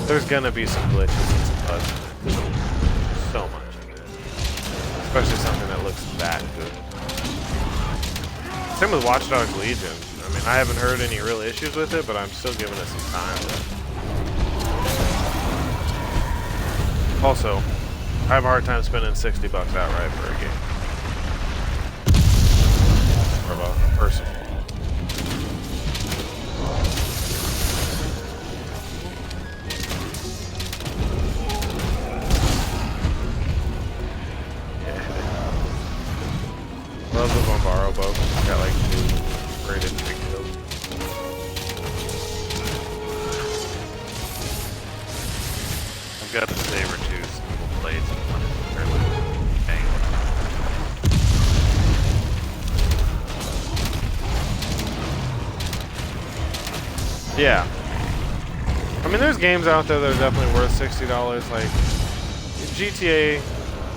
there's gonna be some glitches and some bugs. So much. Especially something that looks that good. Same with Watch Dogs Legion. I mean, I haven't heard any real issues with it, but I'm still giving it some time. Also, I have a hard time spending $60 outright for a game. Or a personal. got the Saber 2 single blades and one is fairly bang. Yeah. I mean, there's games out there that are definitely worth $60. Like GTA,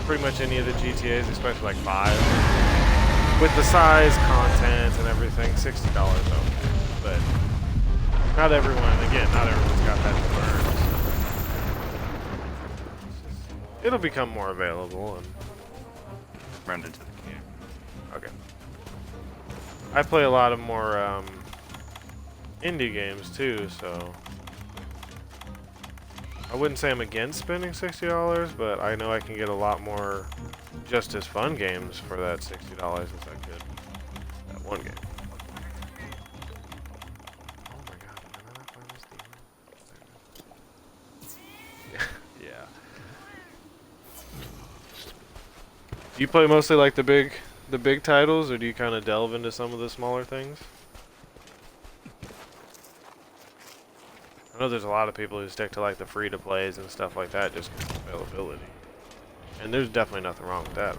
pretty much any of the GTAs, especially like 5, with the size, content, and everything, $60 okay. But not everyone. Again, not everyone's got that to burn. So it'll become more available. And Run into the game. okay. I play a lot of more indie games too, so I wouldn't say I'm against spending $60, but I know I can get a lot more just as fun games for that $60 as I could that one game. Oh my god, did I not find this thing? Yeah. Do you play mostly like the big titles, or do you kind of delve into some of the smaller things? I know there's a lot of people who stick to like the free-to-plays and stuff like that just because of availability. And there's definitely nothing wrong with that.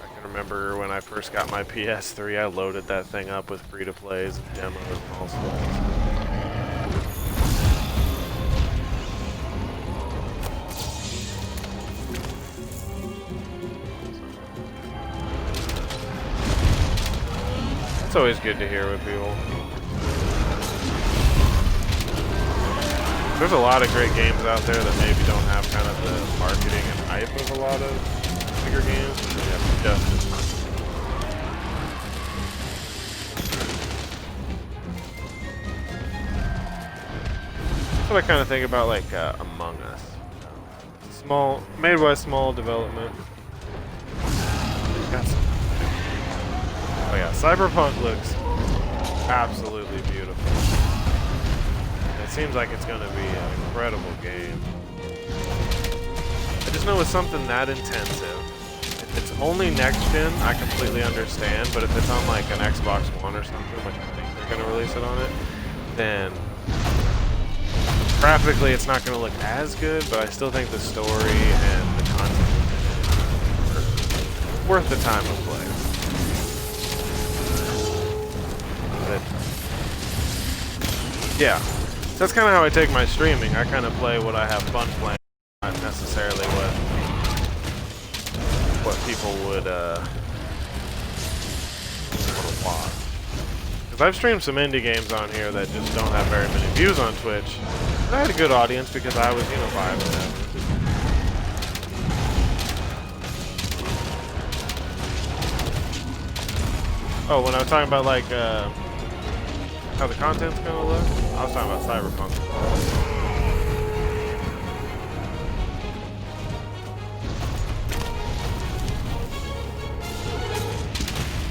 I can remember when I first got my PS3, I loaded that thing up with free-to-plays and demos and all sorts. It's always good to hear with people. There's a lot of great games out there that maybe don't have kind of the marketing and hype of a lot of bigger games, but they have just as much. That's what I kind of think about, like Among Us. Small, made by small development. Got some. Oh yeah, Cyberpunk looks absolutely beautiful. It seems like it's going to be an incredible game. I just know with something that intensive, if it's only next gen, I completely understand, but if it's on like an Xbox One or something, which I think they're going to release it on it, then graphically it's not going to look as good, but I still think the story and the content are worth the time of play. Yeah, so that's kind of how I take my streaming. I kind of play what I have fun playing, not necessarily what people would want to watch. Because I've streamed some indie games on here that just don't have very many views on Twitch. And I had a good audience because I was, vibing with it. Oh, when I was talking about like how the content's gonna look, I was talking about Cyberpunk.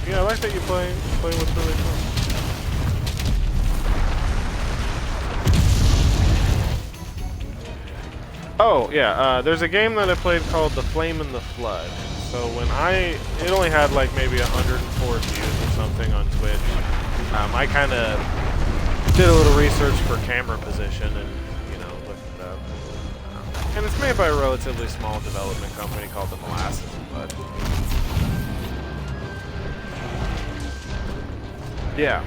Yeah, I like that you play what's really fun. Oh yeah, there's a game that I played called The Flame and the Flood. So when it only had like maybe 104 views or something on Twitch. I kind of did a little research for camera position and, looked it up. And it's made by a relatively small development company called The Molasses Flood. Yeah.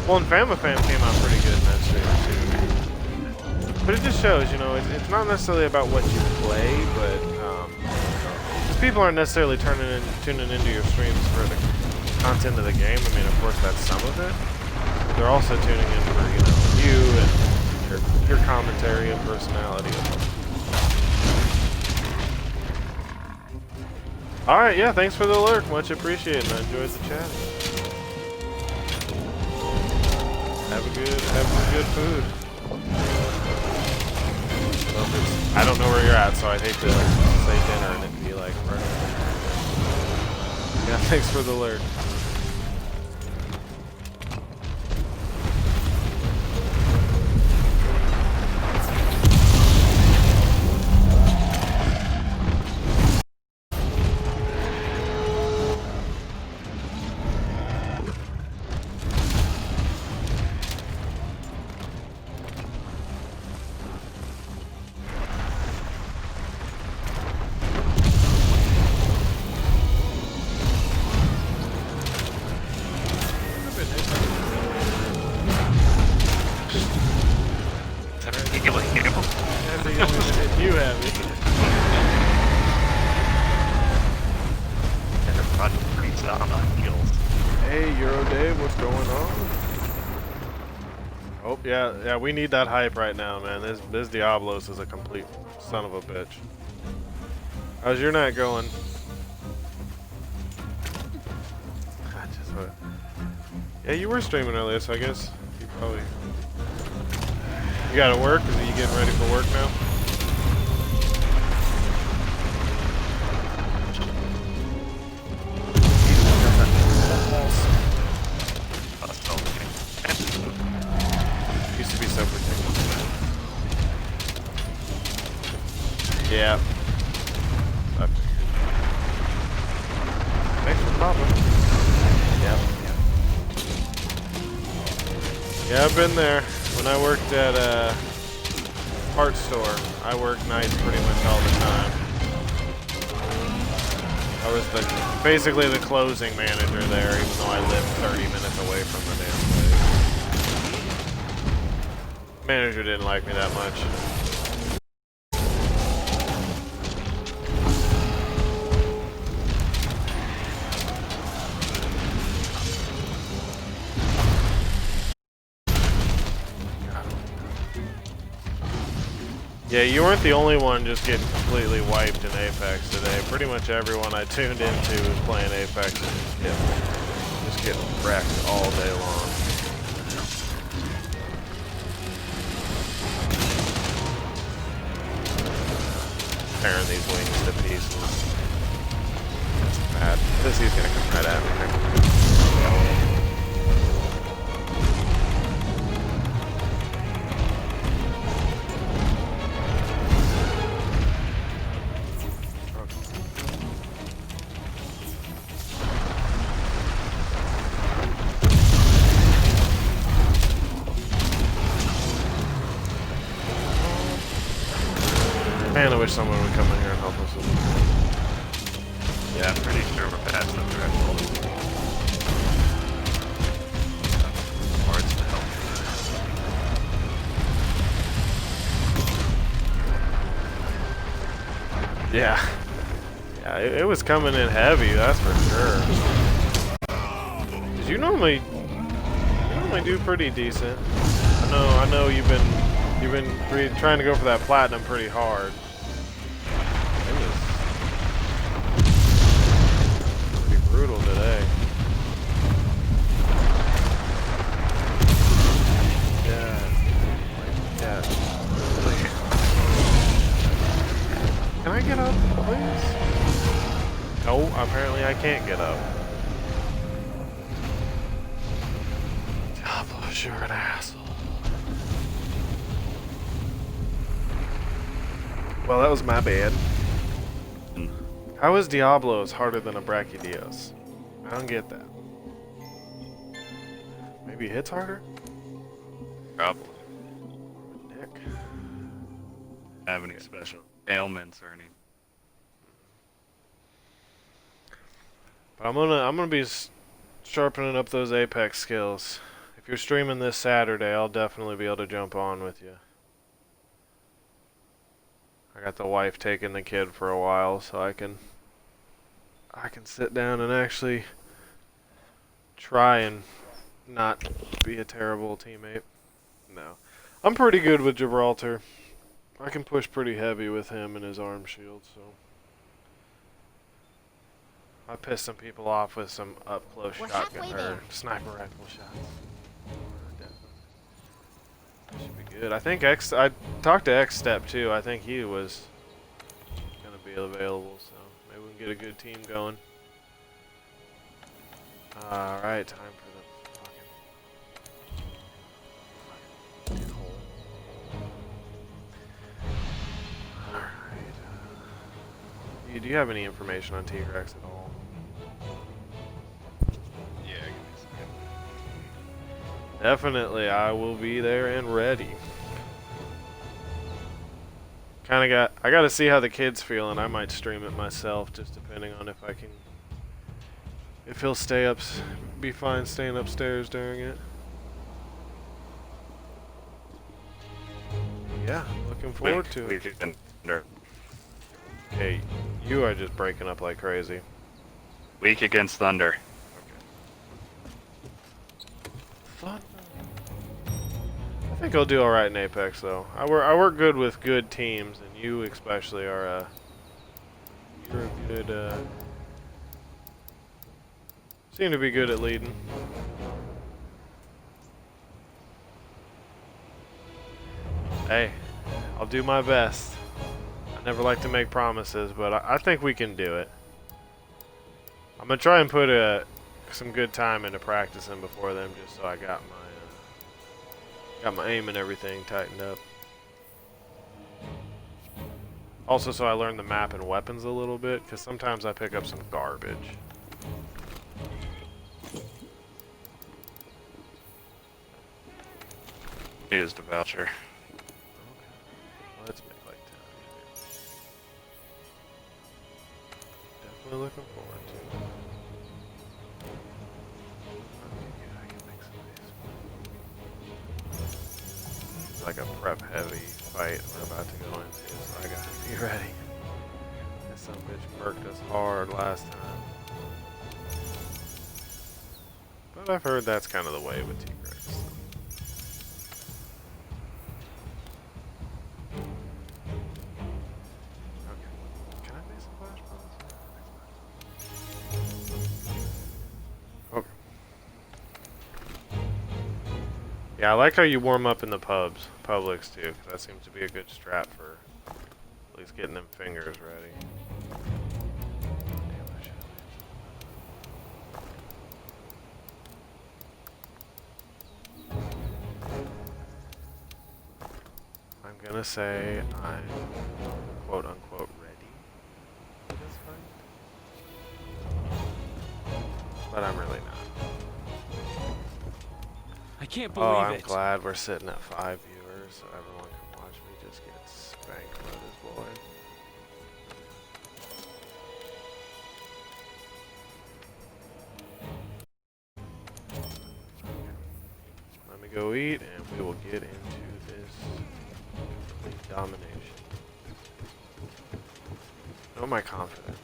Well, and FamiFam came out pretty good in that stream too. But it just shows, it's not necessarily about what you play, but people aren't necessarily tuning into your streams for the content of the game. I mean, of course, that's some of it. But they're also tuning in for, you and your commentary and personality. All right, yeah, thanks for the lurk. Much appreciated. I enjoyed the chat. Have some good food. I don't know where you're at, so I'd hate to say dinner and it'd be like, yeah, thanks for the alert. Nope. Yeah. We need that hype right now, man. This Diablos is a complete son of a bitch. How's your night going? Yeah, you were streaming earlier, so I guess you probably. You gotta work? Are you getting ready for work now? Used to be so ridiculous. Yeah. I figured. Thanks for popping. Yep. Yeah, I've been there. When I worked at a parts store, I worked nights pretty much all the time. I was basically the closing manager there, even though I lived 30 minutes away from the damn place. Manager didn't like me that much. Yeah, you weren't the only one just getting completely wiped in Apex today. Pretty much everyone I tuned into was playing Apex and just getting wrecked all day long. Tearing these wings to pieces. That's bad. He's gonna come right at me. Man, I wish someone would come in here and help us with this. Yeah, I'm pretty sure we're past the threshold. Parts to help. Yeah. Yeah, it was coming in heavy, that's for sure. Did you normally do pretty decent? I know you've been trying to go for that platinum pretty hard. It was pretty brutal today. Yeah. Yeah. Can I get up, please? No, apparently I can't get up. Diablo's, you're an asshole. Well, that was my bad. How is Diablo's harder than a Brachydios? I don't get that. Maybe it hits harder? Probably. Nick. Have any special ailments or any? But I'm gonna be sharpening up those Apex skills. If you're streaming this Saturday, I'll definitely be able to jump on with you. I got the wife taking the kid for a while, so I can sit down and actually try and not be a terrible teammate. No. I'm pretty good with Gibraltar. I can push pretty heavy with him and his arm shield, so I pissed some people off with some up-close We're shotgun halfway or there. sniper rifle shots. Should be good. I think I talked to X-Step too. I think he was gonna be available, so maybe we can get a good team going. Alright, time for the fucking hole. Alright. Do you have any information on T-Rex at all? Yeah, give me a second. Definitely, I will be there and ready. I gotta see how the kid's feeling. I might stream it myself, just depending on if he'll be fine staying upstairs during it. Yeah, looking forward to it. Hey, you are just breaking up like crazy. Weak against Thunder. Thunder. think I'll do alright in Apex, though. I work good with good teams, and you especially are you're a good, seem to be good at leading. Hey, I'll do my best. I never like to make promises, but I think we can do it. I'm gonna try and put some good time into practicing before them, just so I got my aim and everything tightened up. Also, so I learned the map and weapons a little bit, because sometimes I pick up some garbage. Here's the voucher. Okay. Let's make like 10. Definitely looking forward to it. Okay, yeah, I can make some of these. It's like a prep heavy fight we're about to go into, so I gotta be ready. This some bitch murked us hard last time. But I've heard that's kind of the way with T-Rex. Okay. Can I make some flash bombs? Okay. Yeah, I like how you warm up in the Publix too, because that seems to be a good strat for at least getting them fingers ready. Damn, I should've made I'm gonna say I'm quote unquote ready for this fight. But I'm really not. I can't believe Oh, I'm it. glad we're sitting at 5 viewers so everyone can watch me just get spanked by this boy. Let me go eat and we will get into this complete domination. Know my confidence.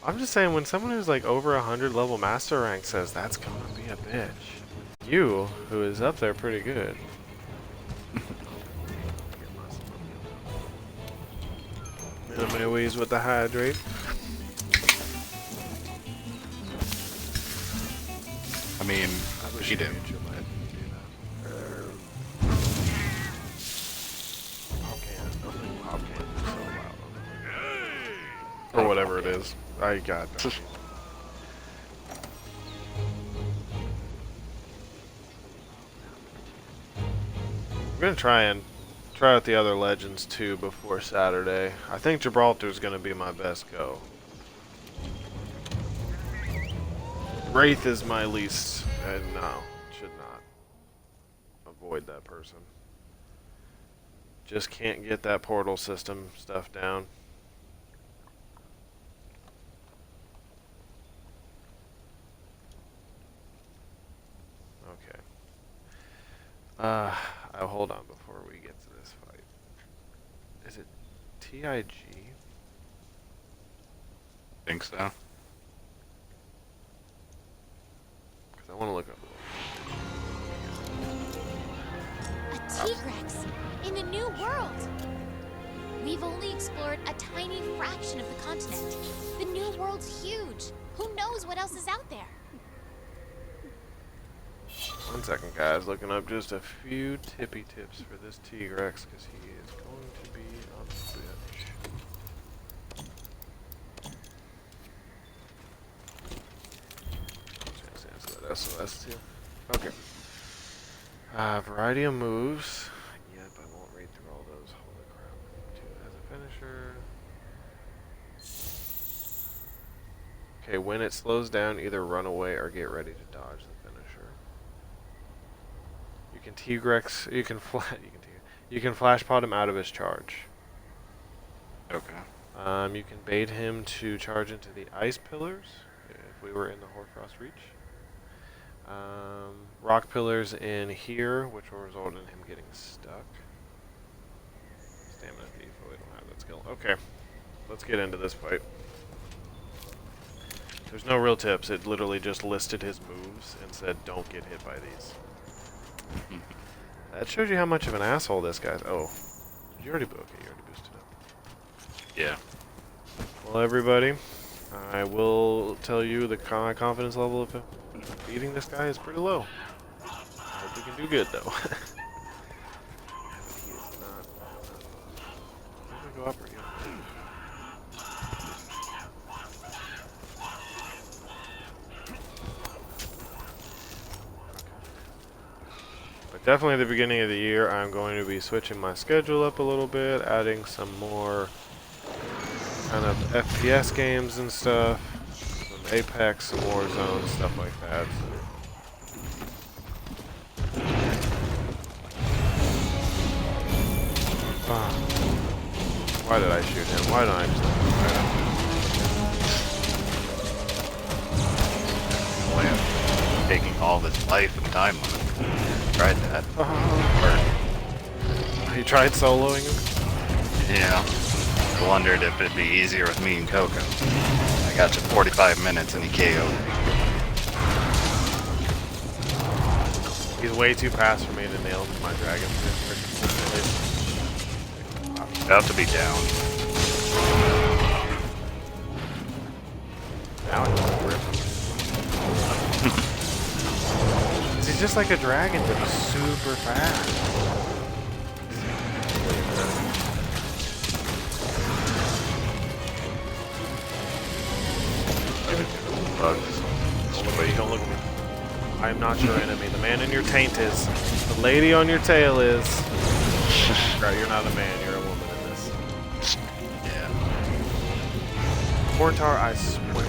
I'm just saying, when someone who's like over 100 level master rank says that's gonna be a bitch, you, who is up there pretty good. Minimize with the hydrate. I mean, I wish she you didn't. could do that. Pop cans, nothing. Pop cans are so loud. Or whatever it is. I got that. I'm gonna try out the other legends too before Saturday. I think Gibraltar's gonna be my best go. Wraith is my least. No, should not. Avoid that person. Just can't get that portal system stuff down. Okay. I'll hold on before we get to this fight. Is it TIG? Think so. Because I want to look up. A T-Rex in the new world. We've only explored a tiny fraction of the continent. The new world's huge. Who knows what else is out there? 1 second, guys. Looking up just a few tippy tips for this T-Rex because he is going to be a bitch. SOS too. Okay. Variety of moves. Yep, I won't read through all those. Holy crap. 2 as a finisher. Okay, when it slows down, either run away or get ready to dodge the finisher. You can T-Rex. You can flash pod him out of his charge. Okay. You can bait him to charge into the ice pillars if we were in the Hoarfrost Reach. Rock pillars in here, which will result in him getting stuck. Stamina thief, but we don't have that skill. Okay, let's get into this fight. There's no real tips. It literally just listed his moves and said, don't get hit by these. That shows you how much of an asshole this guy's. Oh. Did you already okay, you already boosted up. Yeah. Well, everybody, I will tell you the confidence level of beating this guy is pretty low. I hope we can do good, though. He is not. I'm gonna go up or you? But definitely at the beginning of the year, I'm going to be switching my schedule up a little bit, adding some more kind of FPS games and stuff, some Apex, some Warzone, stuff like that. Why did I shoot him? Why don't I just Taking all this life and time on it. Tried that. You tried soloing him? Yeah. I wondered if it'd be easier with me and Coco. I got to 45 minutes and he KO'd me. He's way too fast for me to nail my dragon. About to be down. Now I can rip him. He's just like a dragon, but he's super fast. Bugs. Don't look at me. I am not your enemy. The man in your taint is. The lady on your tail is. Right, you're not a man, you're a woman in this. Yeah. Mortar, I swear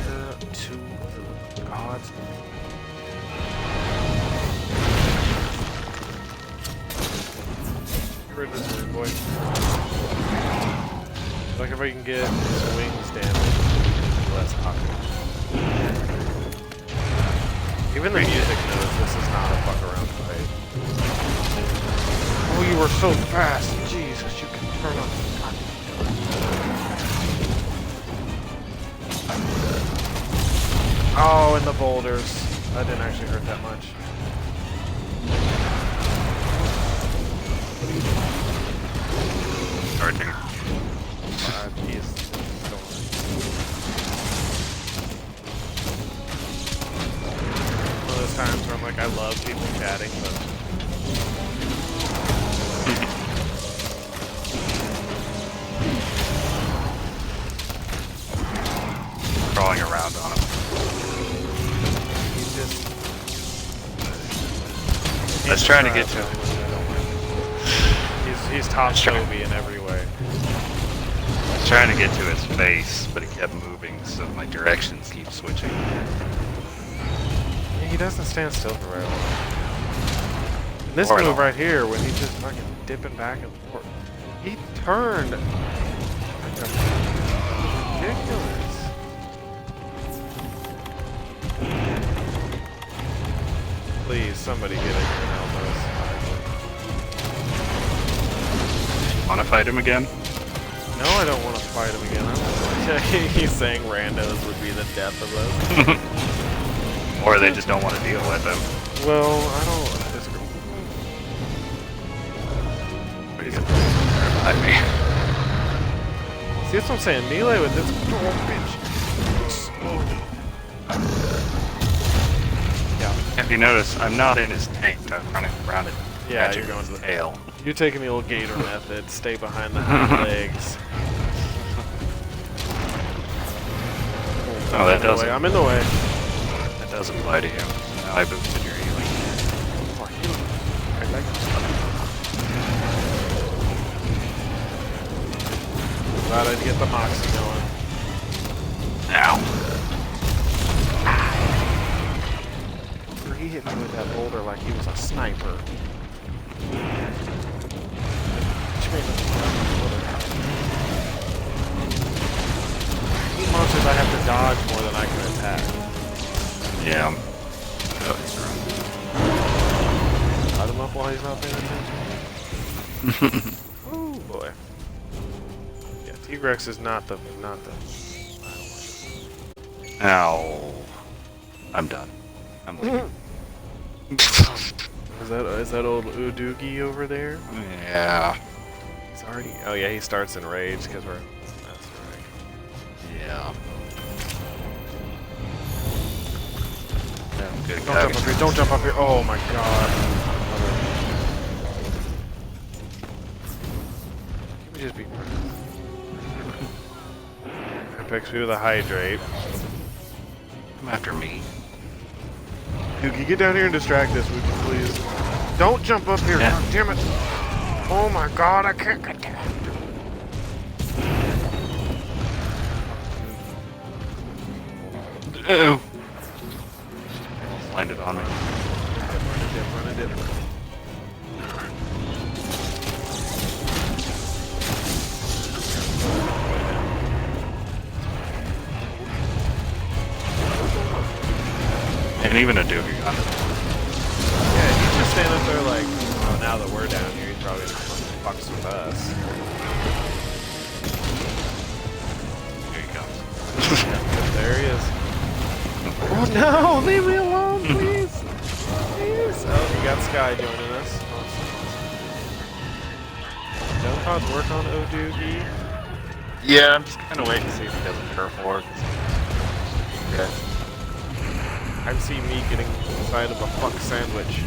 to the gods. Get rid of this weird boy. Like if I can get his wings damage, less awkward. Even the music knows this is not a fuck around fight. Oh, you were so fast. Jesus, you can turn on. Oh, and the boulders. That didn't actually hurt that much. Charging. He's one of those times where I'm like, I love people chatting, but Crawling around on him. he's just. Let's try to get to him. He's top Toby in every way. I was trying to get to his face, but he kept moving, so my directions keep switching. Yeah, he doesn't stand still for very long. And this Or at move all. right here, when he's just fucking dipping back and forth, he turned like a ridiculous. Please, somebody get in here and help us. Wanna fight him again? No, I don't want to fight him again. He's saying randos would be the death of us. Or they just don't want to deal with him. Well, I don't. This girl. What are you gonna do? Revive me. See, that's what I'm saying. Melee with this bitch. Yeah. If you notice, I'm not in his tank. I'm running around it. Yeah, catching you're going to his the tail. You're taking the old gator method. Stay behind the hind legs. Oh, that I'm in the way, doesn't. I'm in the way. That does apply to you. Now I boosted your healing. Oh, healing. I like this. Glad I get the moxie going. Ow. He hit me with that boulder like he was a sniper. These monsters I have to dodge more than I can attack. Yeah. Oh, he's wrong. Light him up while he's not paying attention. Oh boy. Yeah, T-Rex is not the. I don't like it. Ow. I'm done. I'm leaving. Is that old Udoogie over there? Yeah. He's already. Oh yeah, he starts in rage because we're. That's right. Yeah. Good Don't jump up here! Don't jump up here! Oh my god! Can we just be friends? Apex me with a hydrate. Come after me. Doogie, get down here and distract us, would you please? Don't jump up here! Yeah. God damn it! Oh my god, I can't get down! Oh. Landed on me. Run it in. And even a doogie got it. Yeah, he's just standing up there like, oh, now that we're down here, he probably just fucks with us. Here he comes. There he is. Oh no, leave me alone, please! Please! Oh, you got Sky joining us. Awesome. Done Pod's work on Odoogie. Yeah, I'm just kind of waiting to see if he does a turf war. Yeah. I can see me getting inside of a fuck sandwich.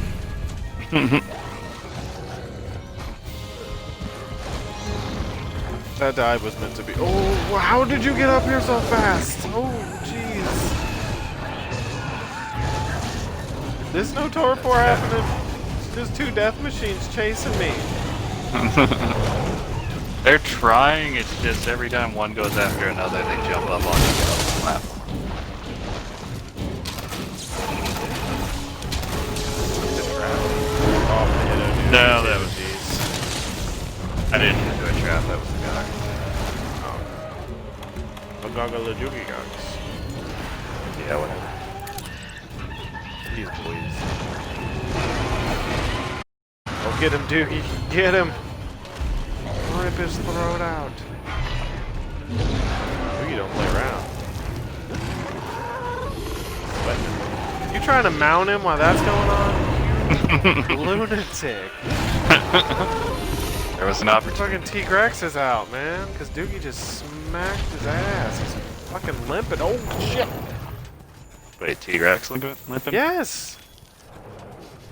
That dive was meant to be. Oh, how did you get up here so fast? Oh, jeez. There's no turf war happening. It's just two death machines chasing me. They're trying, it's just every time one goes after another, they jump up on the platform. No, that was I didn't do a trap, that was the guy. Oh. Agagalajugi guns. Yeah, whatever. Jeez, please. Oh, get him, Doogie. Get him. Rip his throat out. Doogie don't play around. What? You trying to mount him while that's going on? You lunatic. There was an opportunity. Fucking T-Rex is out, man. Because Doogie just smacked his ass. He's fucking limping. Oh, shit. Wait, T-Rex limping? Yes.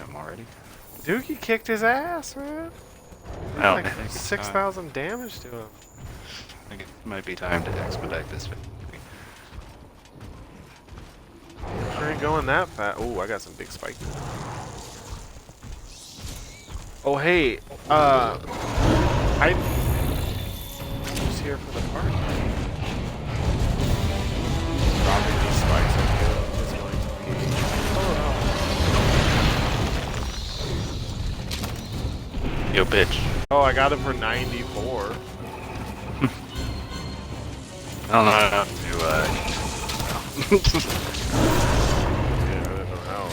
I'm already. Doogie kicked his ass, man. I don't Like think it's 6,000 damage to him. I think it might be time to expedite this. Sure ain't going that fast. Oh, I got some big spikes. Oh, hey, I'm just here for the party. Dropping these spikes is going to be... Oh, no. Yo, bitch. Oh, I got it for 94. I don't know how to, Yeah, I don't know how.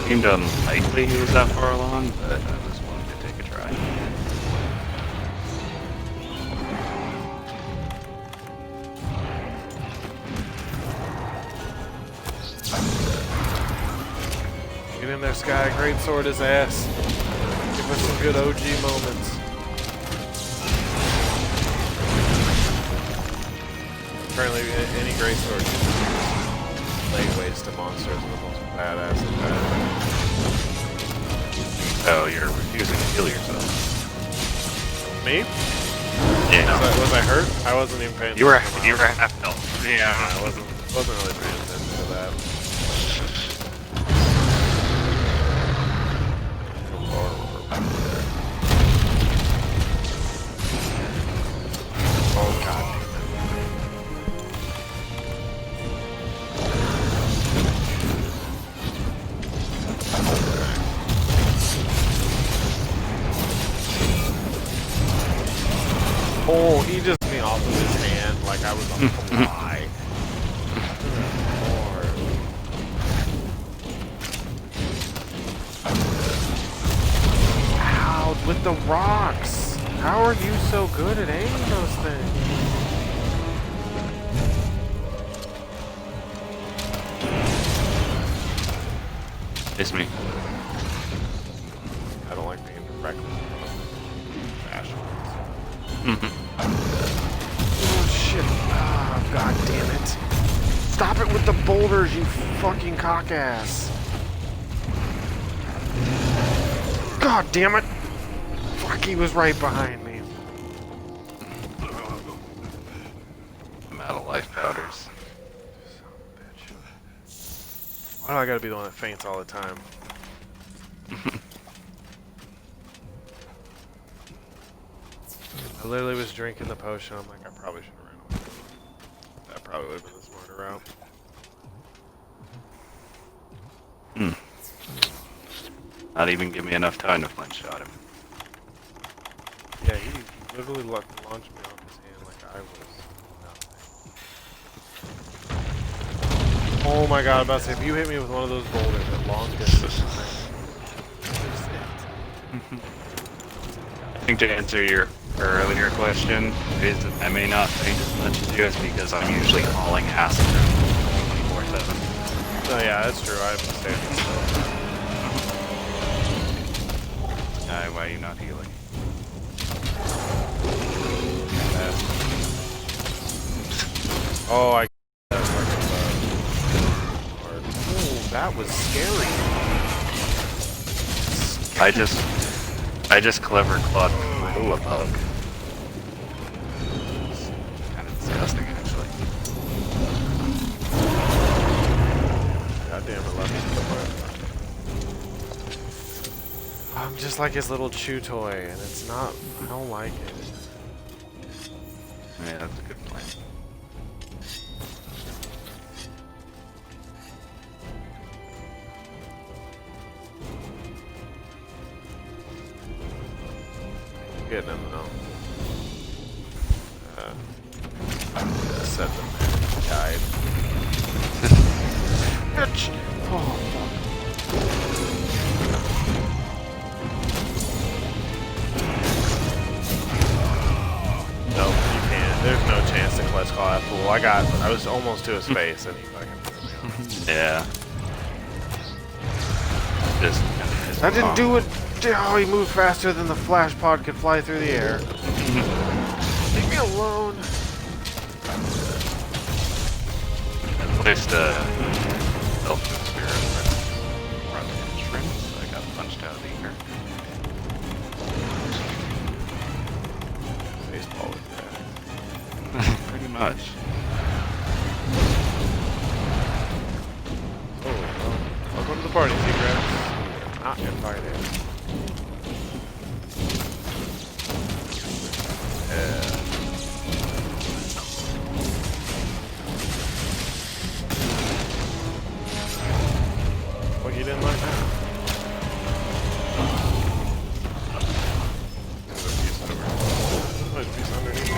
Seemed unlikely he was that far along, but I just wanted to take a try. Get in there, Sky. Great sword his ass. Give us some good OG moments. Apparently, any great sword can lay waste to monsters in the most badass of badass. Oh, you're refusing to heal yourself. Me? Yeah. Was I hurt? I wasn't even paying You were attention. half health. Yeah. I wasn't really paying attention to that. Oh god. Oh, he just me off of his hand like I was a fly. Lord. the rocks? How are you so good at aiming those things? It's me. I don't like being reckless. Fashion. Oh shit. Ah, god damn it. Stop it with the boulders, you fucking cock ass. God damn it. Fuck, he was right behind me. I'm out of life powders. Why do I gotta be the one that faints all the time? I literally was drinking the potion. I'm like, I probably should have ran away. That probably would have been the smarter route. Not even give me enough time to flinch shot him. Yeah, he literally launched me off his hand like I was nothing. Oh my god, I'm about to say, if you hit me with one of those boulders at long distance, I think to answer your earlier question, is I may not faint as much as you is because I'm usually hauling ass 24/7. no, yeah, that's true. I understand. Why are you not healing? Oh, I. Ooh, that was scary. I just clever clawed through a bug. It's kind of disgusting, actually. God damn it, left me. I'm just like his little chew toy, and it's not. I don't like it. Yeah, that's a good plan. Getting him though. Set them guide. Bitch! Oh fuck. Nope, you can't. There's no chance to clutch call that fool. I was almost to his face and he fucking threw me off. Yeah. Just I didn't do it. Oh, he moved faster than the flash pod could fly through the air. Leave me alone. I placed a Elfin Spirit run shrimp, so I got punched out of the air. Baseball with that. Pretty much. Oh, well, welcome to the party, Seagrass. Not invited. What you didn't like that? There's a piece over. There's a piece underneath.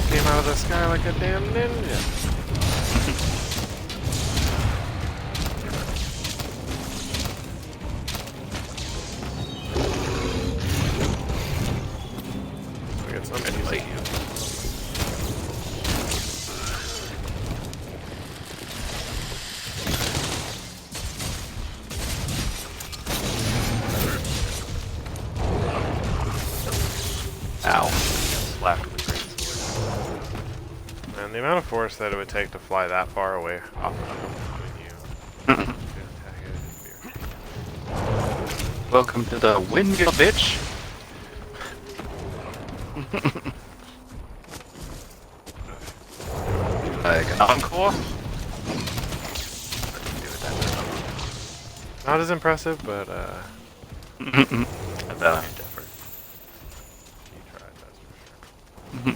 Came out of the sky like a damn ninja. We got some Anyway, ow. Slapped with a great sword. Man, the amount of force that it would take to fly that far away off of you. Welcome to the windmill, bitch. Like an encore? Not as impressive, but A valiant effort. he tried, that's for sure.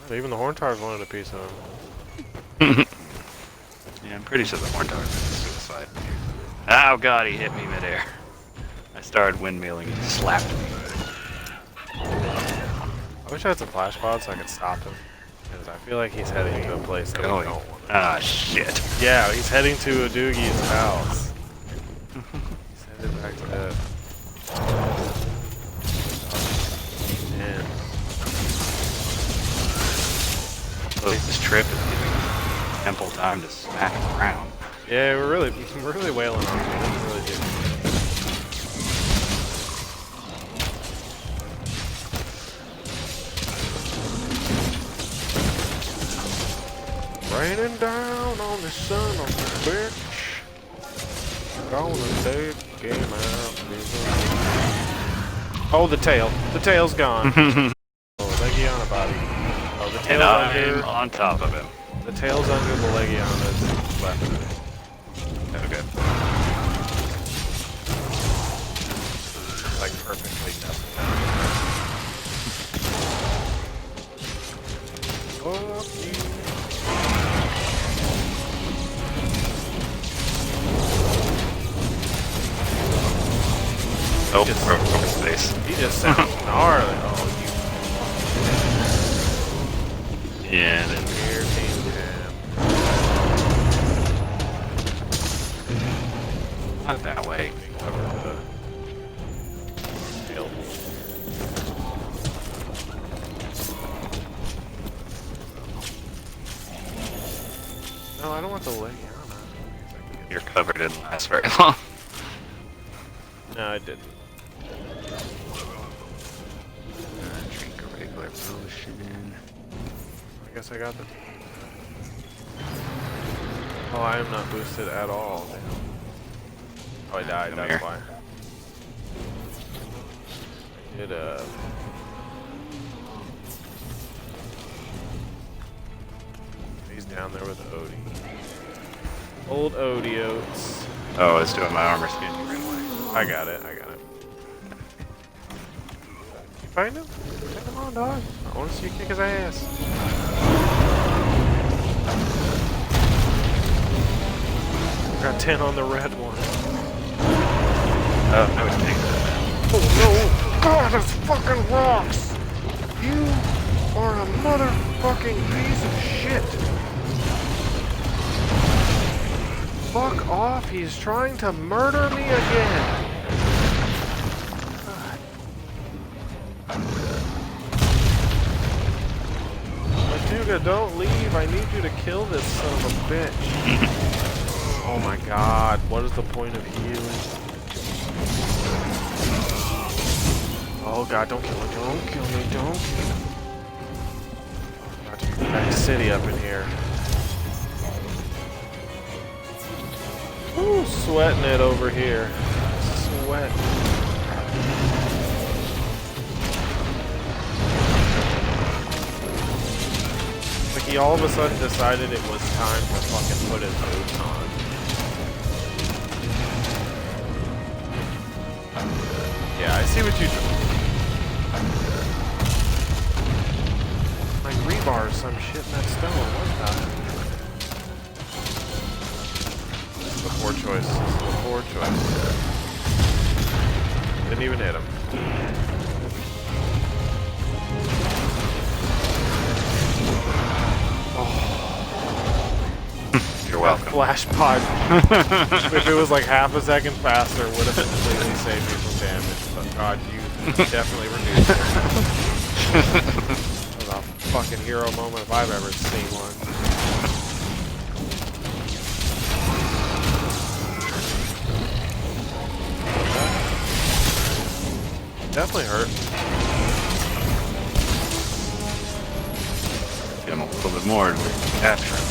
Well, even the Horn Tars wanted a piece of him. Yeah, I'm pretty sure the Horn Tower is suicide. Oh god, he hit me midair. I started windmilling and he slapped me. I wish I had some flash pods so I could stop him. Because I feel like he's heading to a place that we Going. don't want Ah, shit. Yeah, he's heading to Adugi's house. He's headed back to that. Man. So this trip is giving me ample time to smack around. Yeah, we're really wailing on him. We really do. Raining down on the son of a bitch. Gonna take the game out. Oh, the tail. The tail's gone. Oh, Legiana body. Oh, the And tail's I'm under. on top of him. The tail's under the Legiana's left. Okay. Like perfectly done. Fuck you. Oh, Just- over space. He just sounds gnarly. Oh, Yeah, and then you here came him. not that way. Cover the tail. No, I don't want the Legiana. You're covered didn't last very long. No, I didn't. Drink a regular potion. I guess I got the. Oh, I am not boosted at all. Damn. Oh, I died. Come That's here. why. I did He's down there with Odie. Old Odie Oats. Oh, I was doing my armor skin. You ran away. I got it. You find him? Take him on, dog. I want to see you kick his ass. Got 10 on the red one. Oh, I would take that. Oh no! God, this fucking rocks! You are a motherfucking piece of shit! Fuck off, he's trying to murder me again! Maduga, don't leave, I need you to kill this son of a bitch. Oh my god, what is the point of healing? Oh god, don't kill me, don't kill me, don't kill me. I'm about to put back city up in here. Ooh, sweating it over here. Sweat. Like he all of a sudden decided it was time to fucking put his boots on. Yeah, I see what you do. Like rebar or some shit in that stone. What the? This is the poor choice. This is the poor choice. Didn't even hit him. You're welcome. Flash pod. If it was like half a second faster, would have completely saved me from damage. But God, you definitely reduced it. That was a fucking hero moment if I've ever seen one. Definitely hurt. Get him a little bit more and capture him.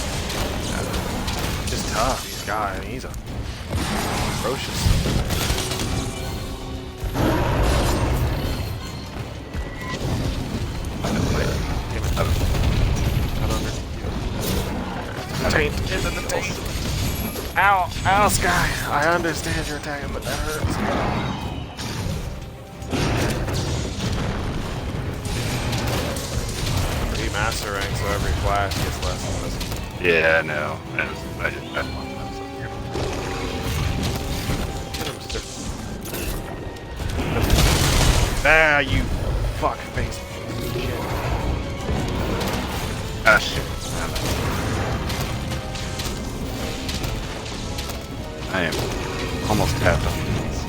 Just tough, he's got. I mean, he's a ferocious. Taint into the taint. Ow, ow, Sky. I understand you're attacking, but that hurts. He master rank, so every flash gets less and less. Yeah, no. I want that up here. Get him, stick. Ah, you fuck face. Shit. Ah, shit. I am almost tapped on these.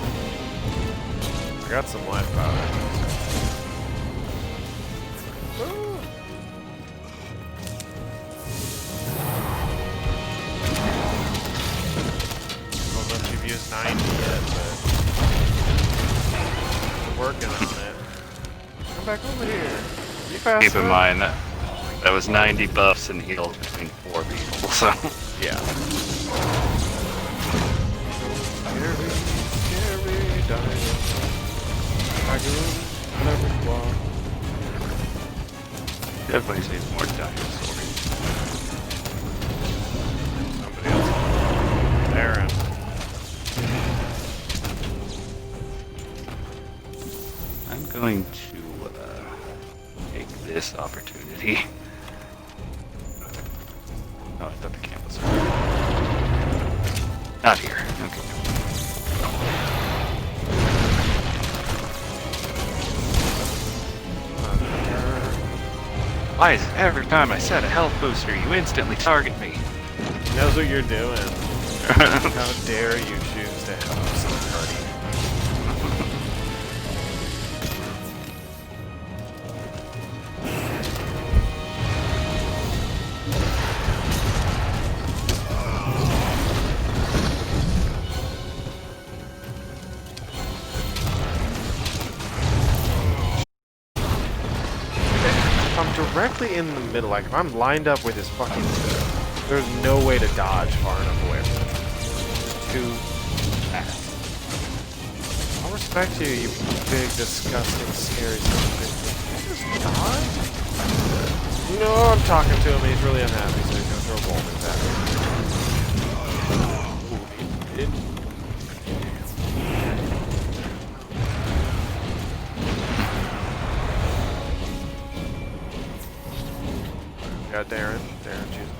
I got some life powder. I don't know if you've used 90 yet, but we're working on it. Come back over here. Be faster. Keep in mind that was 90 buffs and heals between 4 people, so. Yeah. Scary, scary dinosaur. Dragoon, whatever you are. Definitely seems more dinosaur. Somebody else. Aaron. I'm going to take this opportunity. Oh, I thought the camp was over. Not here. Okay. Why is every time I set a health booster, you instantly target me? He knows what you're doing. How dare you choose to help somebody? If I'm directly in the middle, like if I'm lined up with his fucking... There's no way to dodge far enough away from it. Too fast. I'll respect you, you big, disgusting, scary son of a bitch. Just dodge? No, I'm talking to him and he's really unhappy, so he's gonna throw boulders at me. Ooh, he did. Got Darren. Darren choosing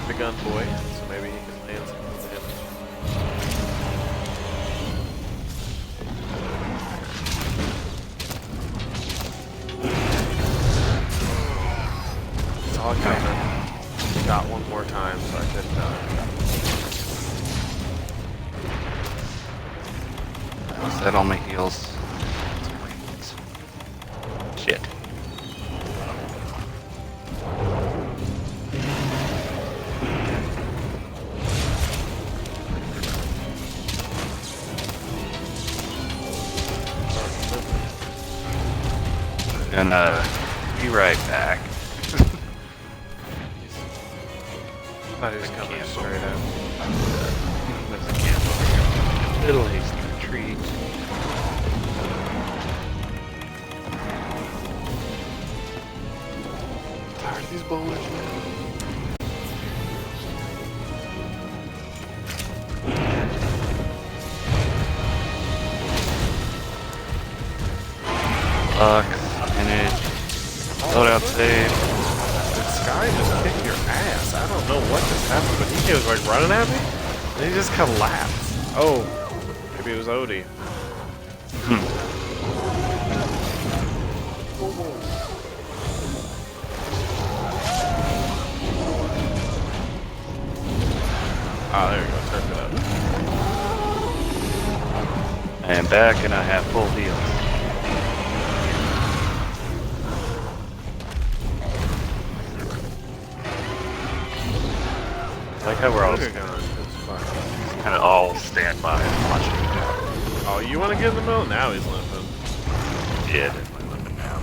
the gun boy, so maybe he can land some damage. Saw it coming. Got one more time, so I couldn't Set all my heals. Shit. Gonna be right back. thought he was coming straight up. There's a camp over here. Little hasty retreat. Tired of these bullets, man. Spinach. Loadout save. This guy just kicked your ass. I don't know what just happened, but he was like running at me, and he just collapsed. Oh, maybe it was Odie. Ah, there we go. Turn it up. I am back and I have full heals. I like how we're all kind of all stand by and watching it now. Oh, you want to get in the middle? Now he's limping. Yeah, definitely limping now.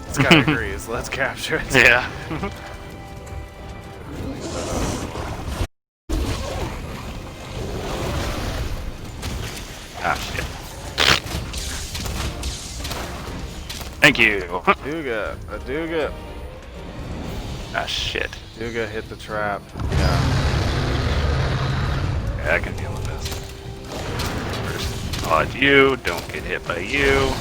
This guy agrees. Let's capture it. Yeah. Ah, shit. Thank you. Duga, a Duga. Ah, shit. Duga hit the trap. Yeah. Yeah, I can deal with this. First, dodge you. Don't get hit by you.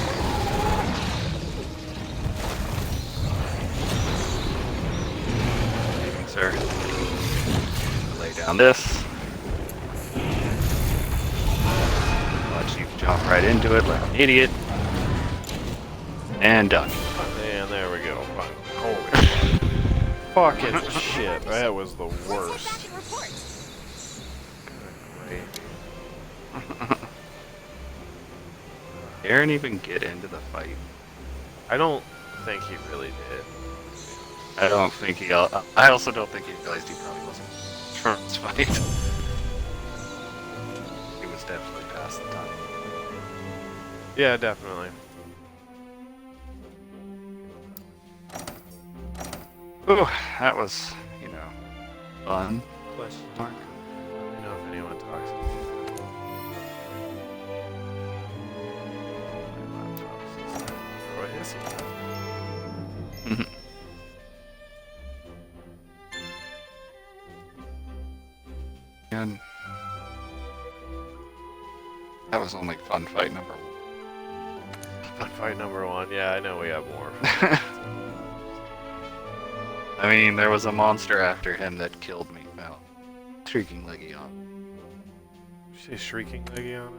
Leaving, sir. Lay down this. Hop right into it like an idiot. And done. And there we go. Holy fuck. Fucking shit. That was the Let's head back worst. and report. Great. Aaron even get into the fight. I don't think he really did. I don't think he. I also don't think he realized he probably wasn't for this fight. He was definitely past the time. Yeah, definitely. Ooh, that was, fun. Question Mark. Let me know if anyone talks. Oh, yes, he does. And that was only fun fight number one. Fun fight number one. Yeah, I know we have more. I mean, there was a monster after him that killed me. Well, Shrieking Legion. She's shrieking Legion.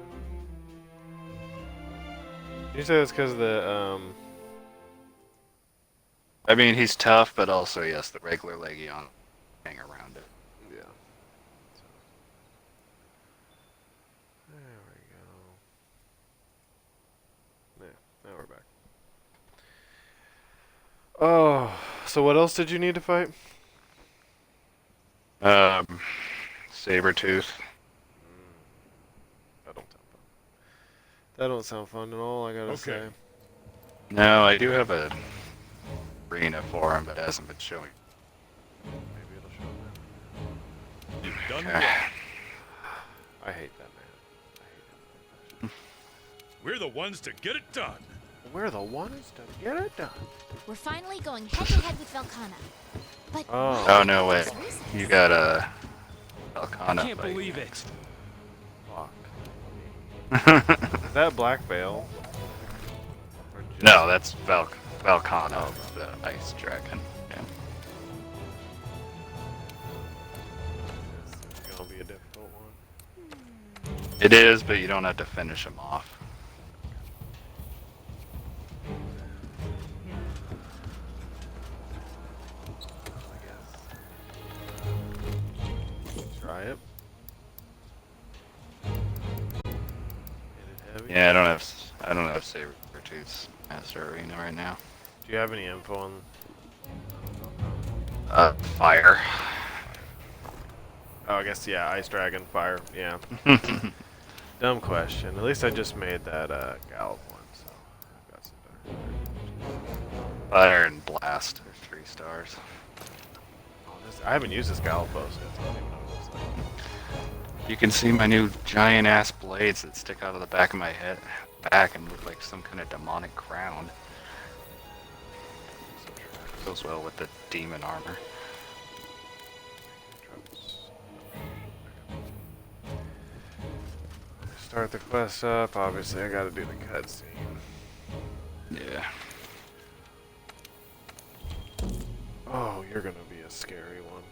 You say that's because of the I mean, he's tough, but also, yes, the regular Legion hang around it. yeah. There we go. Yeah, now we're back. Oh, so what else did you need to fight? Sabretooth. That don't sound fun. That don't sound fun at all, I gotta say. No, I do have a arena for him, but it hasn't been showing. Maybe it'll show up. You've done Okay. well. I hate that man. I hate him. We're the ones to get it done. We're the ones to get it done. We're finally going head-to-head with Velkhana. But Oh. Oh, no way. what's recent? You got a Velkhana Can't fight. believe it. Fuck. Is that Black Veil? Or just- No, that's Velkhana, the ice dragon. Yeah. It's gonna be a difficult one. It is, but you don't have to finish him off. I guess. Try it. Hit it heavy. Yeah, I don't have Sabretooth's Master Arena right now. Do you have any info on? Fire. Oh, I guess yeah. Ice Dragon, Fire. Yeah. Dumb question. At least I just made that Gallop one, so I've got some better. Fire and Blast are 3 stars. Oh, I haven't used this Gallop bow, so I don't even know what it's like. You can see my new giant ass blades that stick out of the back of my back and look like some kind of demonic crown. Goes well with the demon armor. Start the quest up. Obviously, I gotta do the cutscene. Yeah. Oh, you're gonna be a scary one.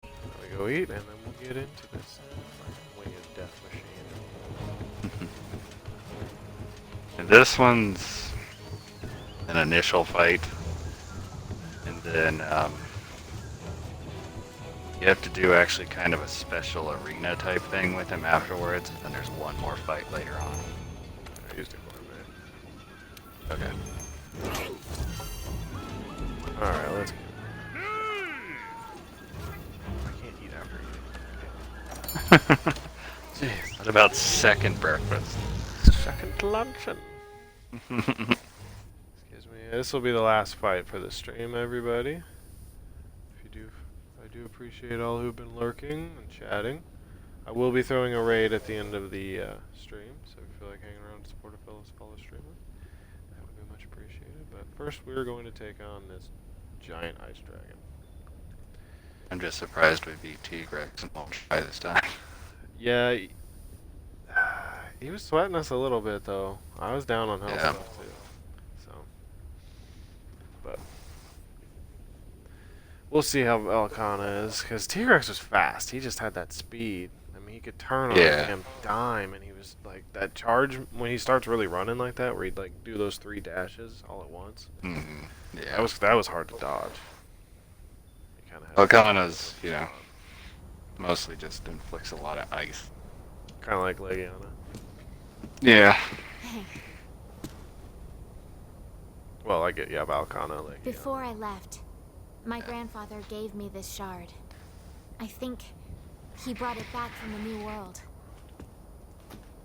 There we go eat, and then we'll get into this winged death machine. And this one's an initial fight, and then you have to do actually kind of a special arena type thing with him afterwards, and then there's one more fight later on. I used it for a minute. Okay. Alright, let's get I can't eat after eating. Jeez. What about second breakfast? Second luncheon. Excuse me. This will be the last fight for the stream, everybody. I do appreciate all who've been lurking and chatting. I will be throwing a raid at the end of the stream, so if you feel like hanging around to support a fellow streamer, that would be much appreciated. But first, we're going to take on this giant ice dragon. I'm just surprised we beat T-Rex and won't try this time. Yeah, he was sweating us a little bit, though. I was down on health Yeah. stuff, too. So, but we'll see how Velkhana is, because T-Rex was fast. He just had that speed. I mean, he could turn on Yeah. a damn dime, and he was like that charge when he starts really running like that, where he'd like do those 3 dashes all at once. Mm-hmm. Yeah. That was hard to dodge. You kinda had Velkhana's, you know, mostly just inflicts a lot of ice. kind of like Legiana. Yeah. Well, I get Velkhana, Legiana. Before I left, my grandfather gave me this shard. I think he brought it back from the New World.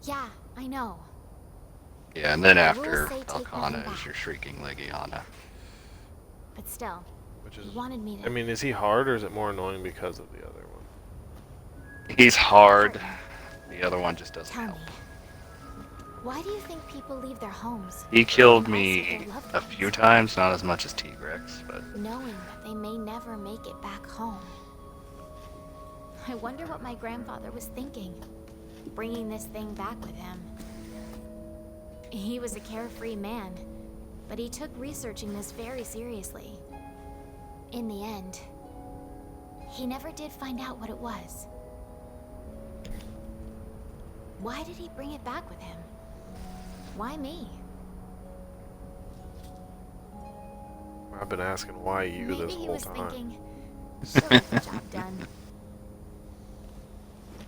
Yeah, I know. Yeah, and then I after will say take nothing Velkhana back. is your Shrieking Legiana. But still, Which he is, wanted me to... I mean, is he hard or is it more annoying because of the other one? He's hard. The other one just doesn't Tell me, help. why do you think people leave their homes? He killed and also me their loved a ones, few times, not as much as Tigrex, but knowing that they may never make it back home? I wonder what my grandfather was thinking, bringing this thing back with him. He was a carefree man, but he took researching this very seriously. In the end, he never did find out what it was. Why did he bring it back with him? Why me? I've been asking why you Maybe this he whole was time. thinking, she'll get the job done.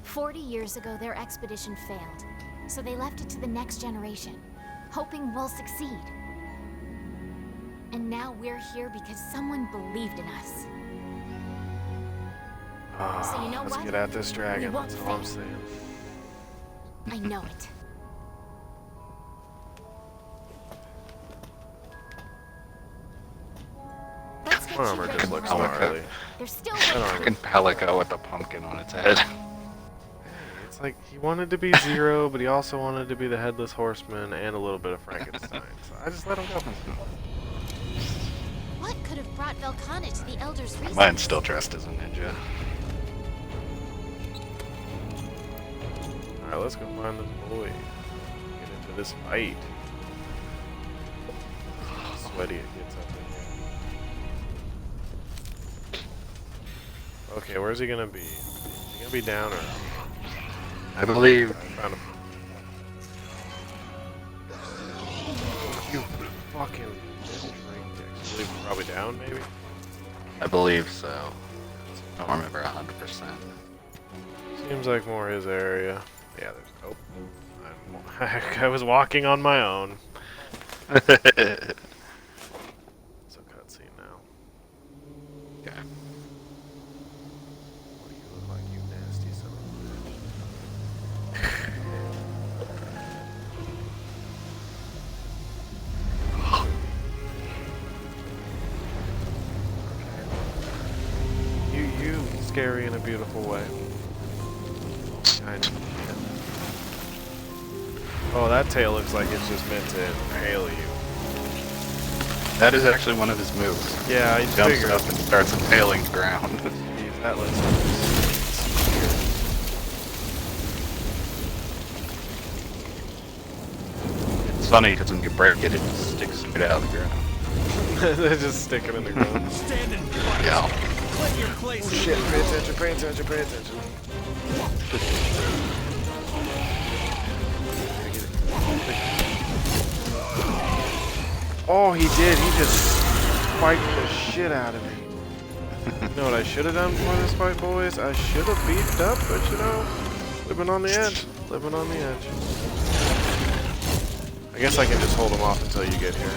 40 years ago, their expedition failed, so they left it to the next generation, hoping we'll succeed. And now we're here because someone believed in us. So you know Let's what? get at this dragon. We won't That's all I'm fail. saying. I know it. Let's get My armor you just ready looks for it. gnarly. There's still That work. armor. freaking Pelico with a pumpkin on its head. It's like he wanted to be Zero, but he also wanted to be the Headless Horseman and a little bit of Frankenstein. So I just let him go. What could have brought Velkhana to the Elder's reason? Mine's still dressed as a ninja. Alright, let's go find this boy. Get into this fight. How sweaty it gets up in here. Okay, where's he gonna be? Is he gonna be down or up? I believe. I found him. You fucking drink dicks. I believe he's probably down, maybe? I believe so. I don't remember 100%. Seems like more his area. Yeah, there's. Oh. I was walking on my own. It's a cutscene now. Okay. What do you look like, you nasty son of a You scary in a beautiful way. I know. Oh, that tail looks like it's just meant to impale you. That is actually one of his moves. Yeah, I He jumps figured. up and starts impaling the ground. Jeez, that looks like It's funny because when you break it, it sticks straight out of the ground. they're just sticking in the ground. Stand in Yeah. Claim your place. Shit, pay attention, pay attention, pay attention. Oh, he did. He just spiked the shit out of me. You know what I should have done for this fight, boys? I should have beefed up, but you know, living on the edge. Living on the edge. I guess I can just hold him off until you get here.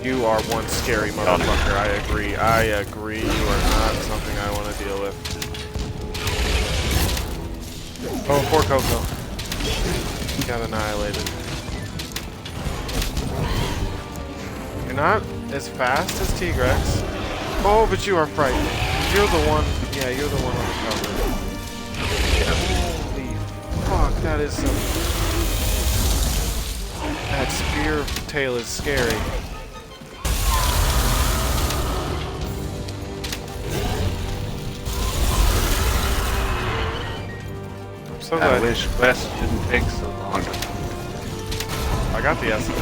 You are one scary motherfucker. I agree. I agree. You are not something I want to deal with. Oh, poor Coco. Got annihilated. You're not as fast as Tigrex. Oh, but you are frightening. You're the one. Yeah, you're the one on the cover. Holy fuck, that is some. That spear tail is scary. I'm so I glad. wish West didn't take so long to. I got the essence.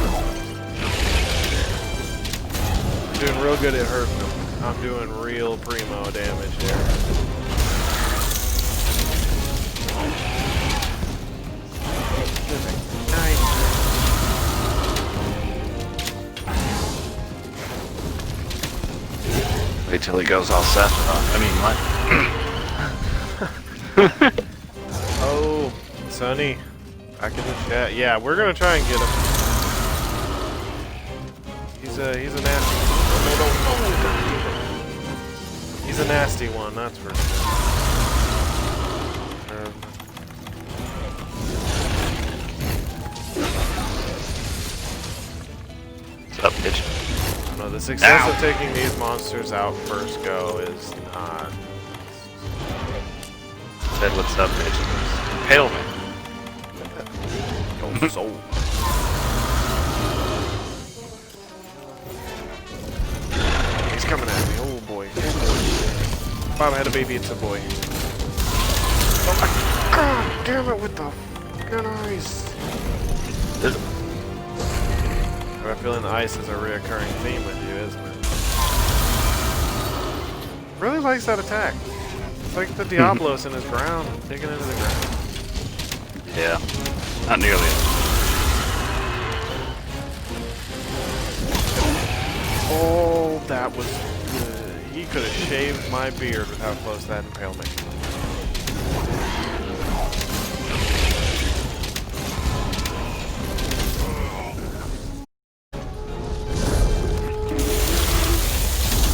Doing real good at hurting him. I'm doing real primo damage here. Nice. Wait till he goes all Sephiroth. I mean, what? Oh, Sonny, back in the chat. Yeah, we're gonna try and get him. He's a nasty. No. He's a nasty one, that's for sure. What's up, bitch? No, the success Ow. of taking these monsters out first go is not. Said what's up, bitch? Hail me. Your soul. He's coming at me. Oh boy. Bob had a baby, it's a boy. Oh my god! Damn it with the fucking ice! I have a feeling the ice is a reoccurring theme with you, isn't it? Really likes that attack. It's like the Diablos in his ground, digging into the ground. Yeah. Not nearly. Oh, that was good. He could have shaved my beard with how close that impaled me.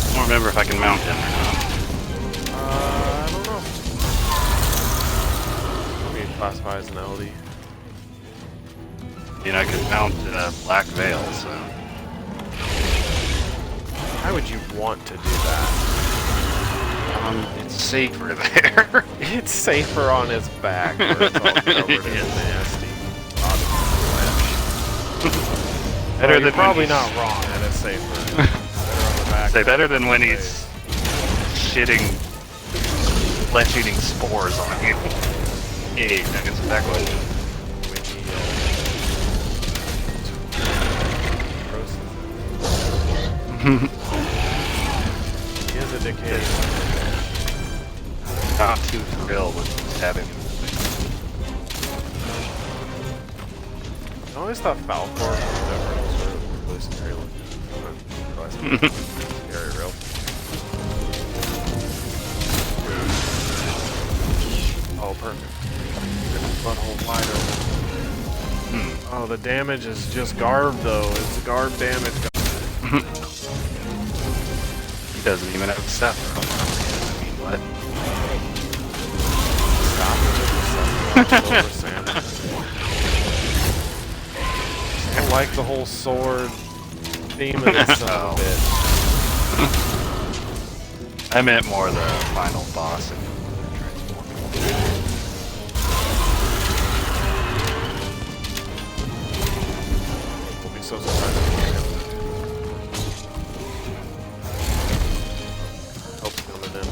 I don't remember if I can mount him or not. I don't know. Let me classify as an LD. I mean, I could mount Black Veil, so. Why would you want to do that? It's safer there. It's safer on his back, where it's all covered in nasty. Better You're than probably when not wrong, and it's safer. Better on the back. Say better than when he's shitting, flesh-eating spores on you. Yeah, that gets it back way. He is a decay. Not too thrilled with stabbing him. I always thought Falcor was never sort of evolutionary looking. Very real. Oh, perfect. Get his butthole wide open. Oh, the damage is just garb though. It's garb damage. He doesn't even have stuff. I mean, what? Stop it with the stuff. I like the whole sword theme of this son of a bitch. I meant more the final boss. We'll be so surprised if we get him. Hope's coming in.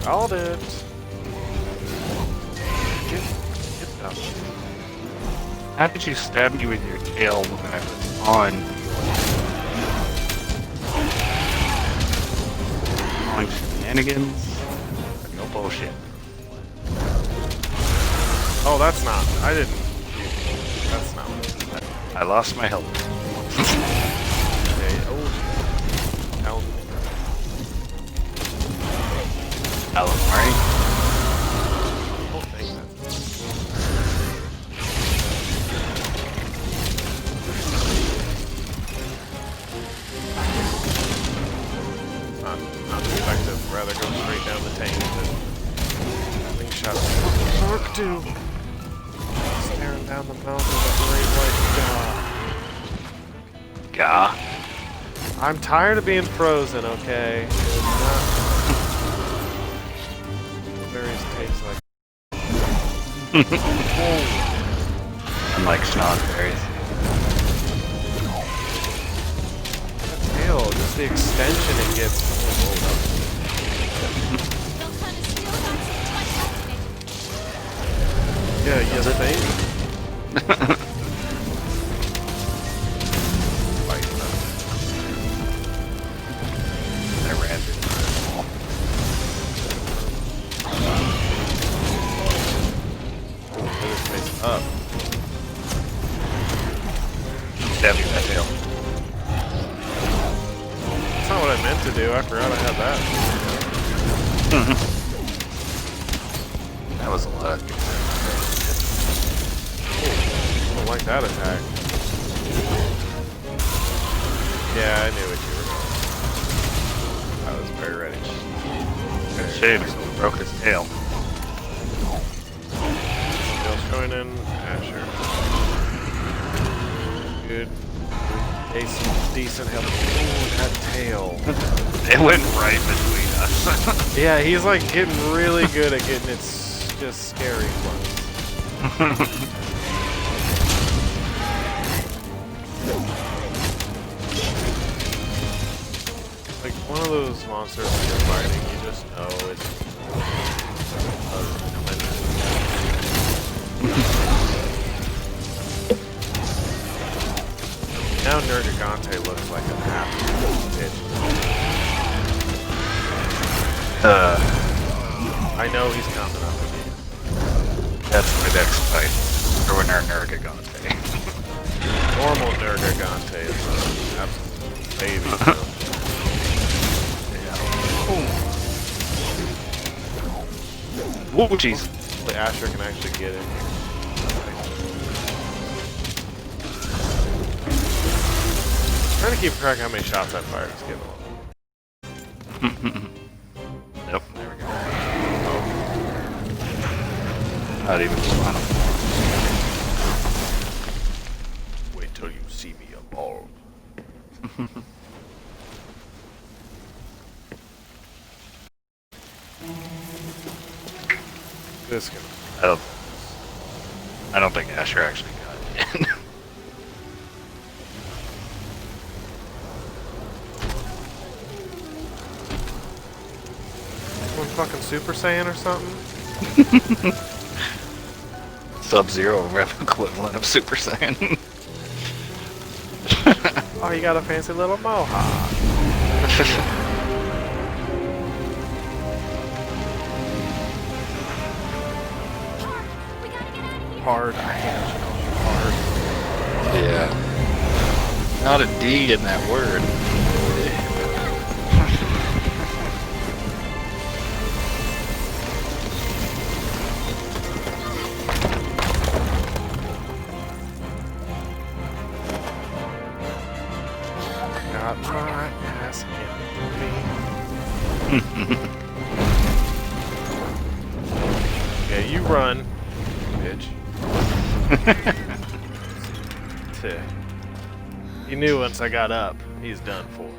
Called it. Get up. How did you stab me with your tail when I was on? Calling shenanigans? No bullshit. Oh, that's not. I didn't. That's not. I lost my health. Okay. Oh. Down. Calamari? Oh, thank that. Not effective. Rather go straight down the tank than slingshot. Dark too. Staring down the mouth of a great white Gah. god. I'm tired of being frozen. Okay. Berries taste like. Unlike snogberries. Tail, just the extension it gets from the rolled up. They'll kind of steal that since my continent. Yeah, you think? up. Stab you that tail. That's not what I meant to do. I forgot I had that. That was a lot. I don't like that attack. Yeah, I knew what you were doing. I was very ready. Shame, so we broke his tail. Still showing in Asher. Good. Decent help. Ooh, that tail. It went right between us. Yeah, he's like getting really good at getting its just scary close. Like one of those monsters when you're fighting, you just know it's now Nergigante looks like an absolute bitch. I know he's coming up again. That's my next fight. Or when our Nergigante. Normal Nergigante is an absolute baby. Whoa, jeez. Hopefully Asher can actually get in here. Trying to keep track of how many shots I fired. It's getting a little. Yep. There we go. Not even spinal. Wait till you see me evolve. This can. I don't think Asher actually got it. One fucking Super Saiyan or something? Sub-Zero equivalent of Super Saiyan. Oh, you got a fancy little mohawk. We gotta get out of here. Hard. I hate hard. Yeah. Not a D in that word. Got my ass in me. Yeah, you run, bitch. He knew once I got up, he's done for.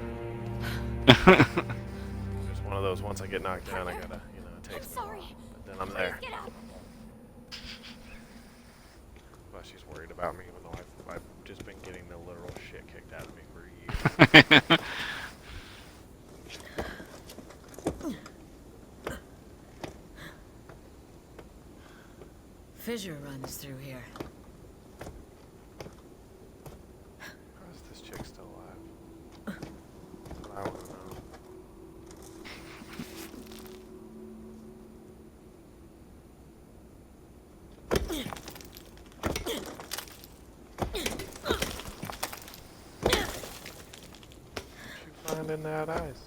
Just one of those, once I get knocked down, I gotta, it takes me a while, Sorry. but then I'm there. Please get up. Well, she's worried about me, even though I've just been getting the literal shit kicked out of me for years. Fissure runs through here. How is this chick still alive? That's what I want to know. What you find in that ice?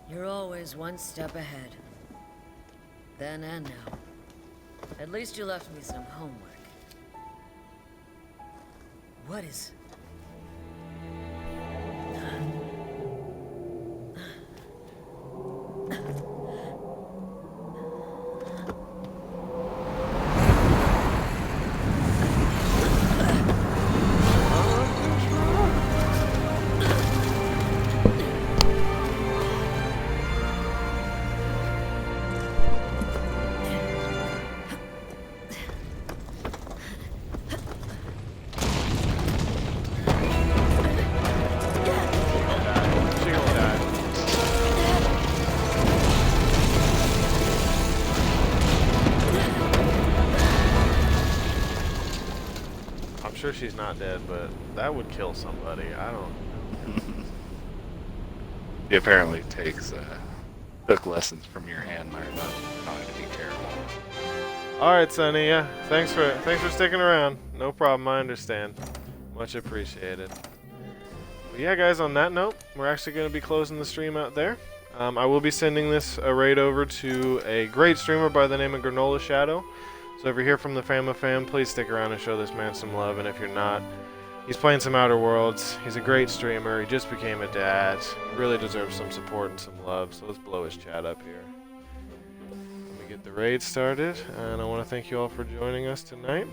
You're always one step ahead. Then and now. At least you left me some homework. What is... She gonna die. I'm sure she's not dead, but that would kill somebody. I don't know. He apparently takes Took lessons from your hand, learned how to be terrible. Alright, Sonny, yeah. Thanks for sticking around. No problem, I understand. Much appreciated. But yeah, guys, on that note, we're actually going to be closing the stream out there. I will be sending this raid over to a great streamer by the name of Granola Shadow. So if you're here from the Fam, please stick around and show this man some love. And if you're not, he's playing some Outer Worlds. He's a great streamer. He just became a dad. He really deserves some support and some love. So let's blow his chat up here. Let me get the raid started. And I want to thank you all for joining us tonight.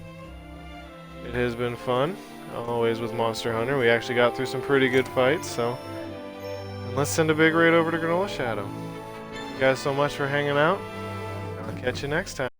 It has been fun, always with Monster Hunter. We actually got through some pretty good fights, so... And let's send a big raid over to Granola Shadow. Thank you guys so much for hanging out. I'll catch you next time.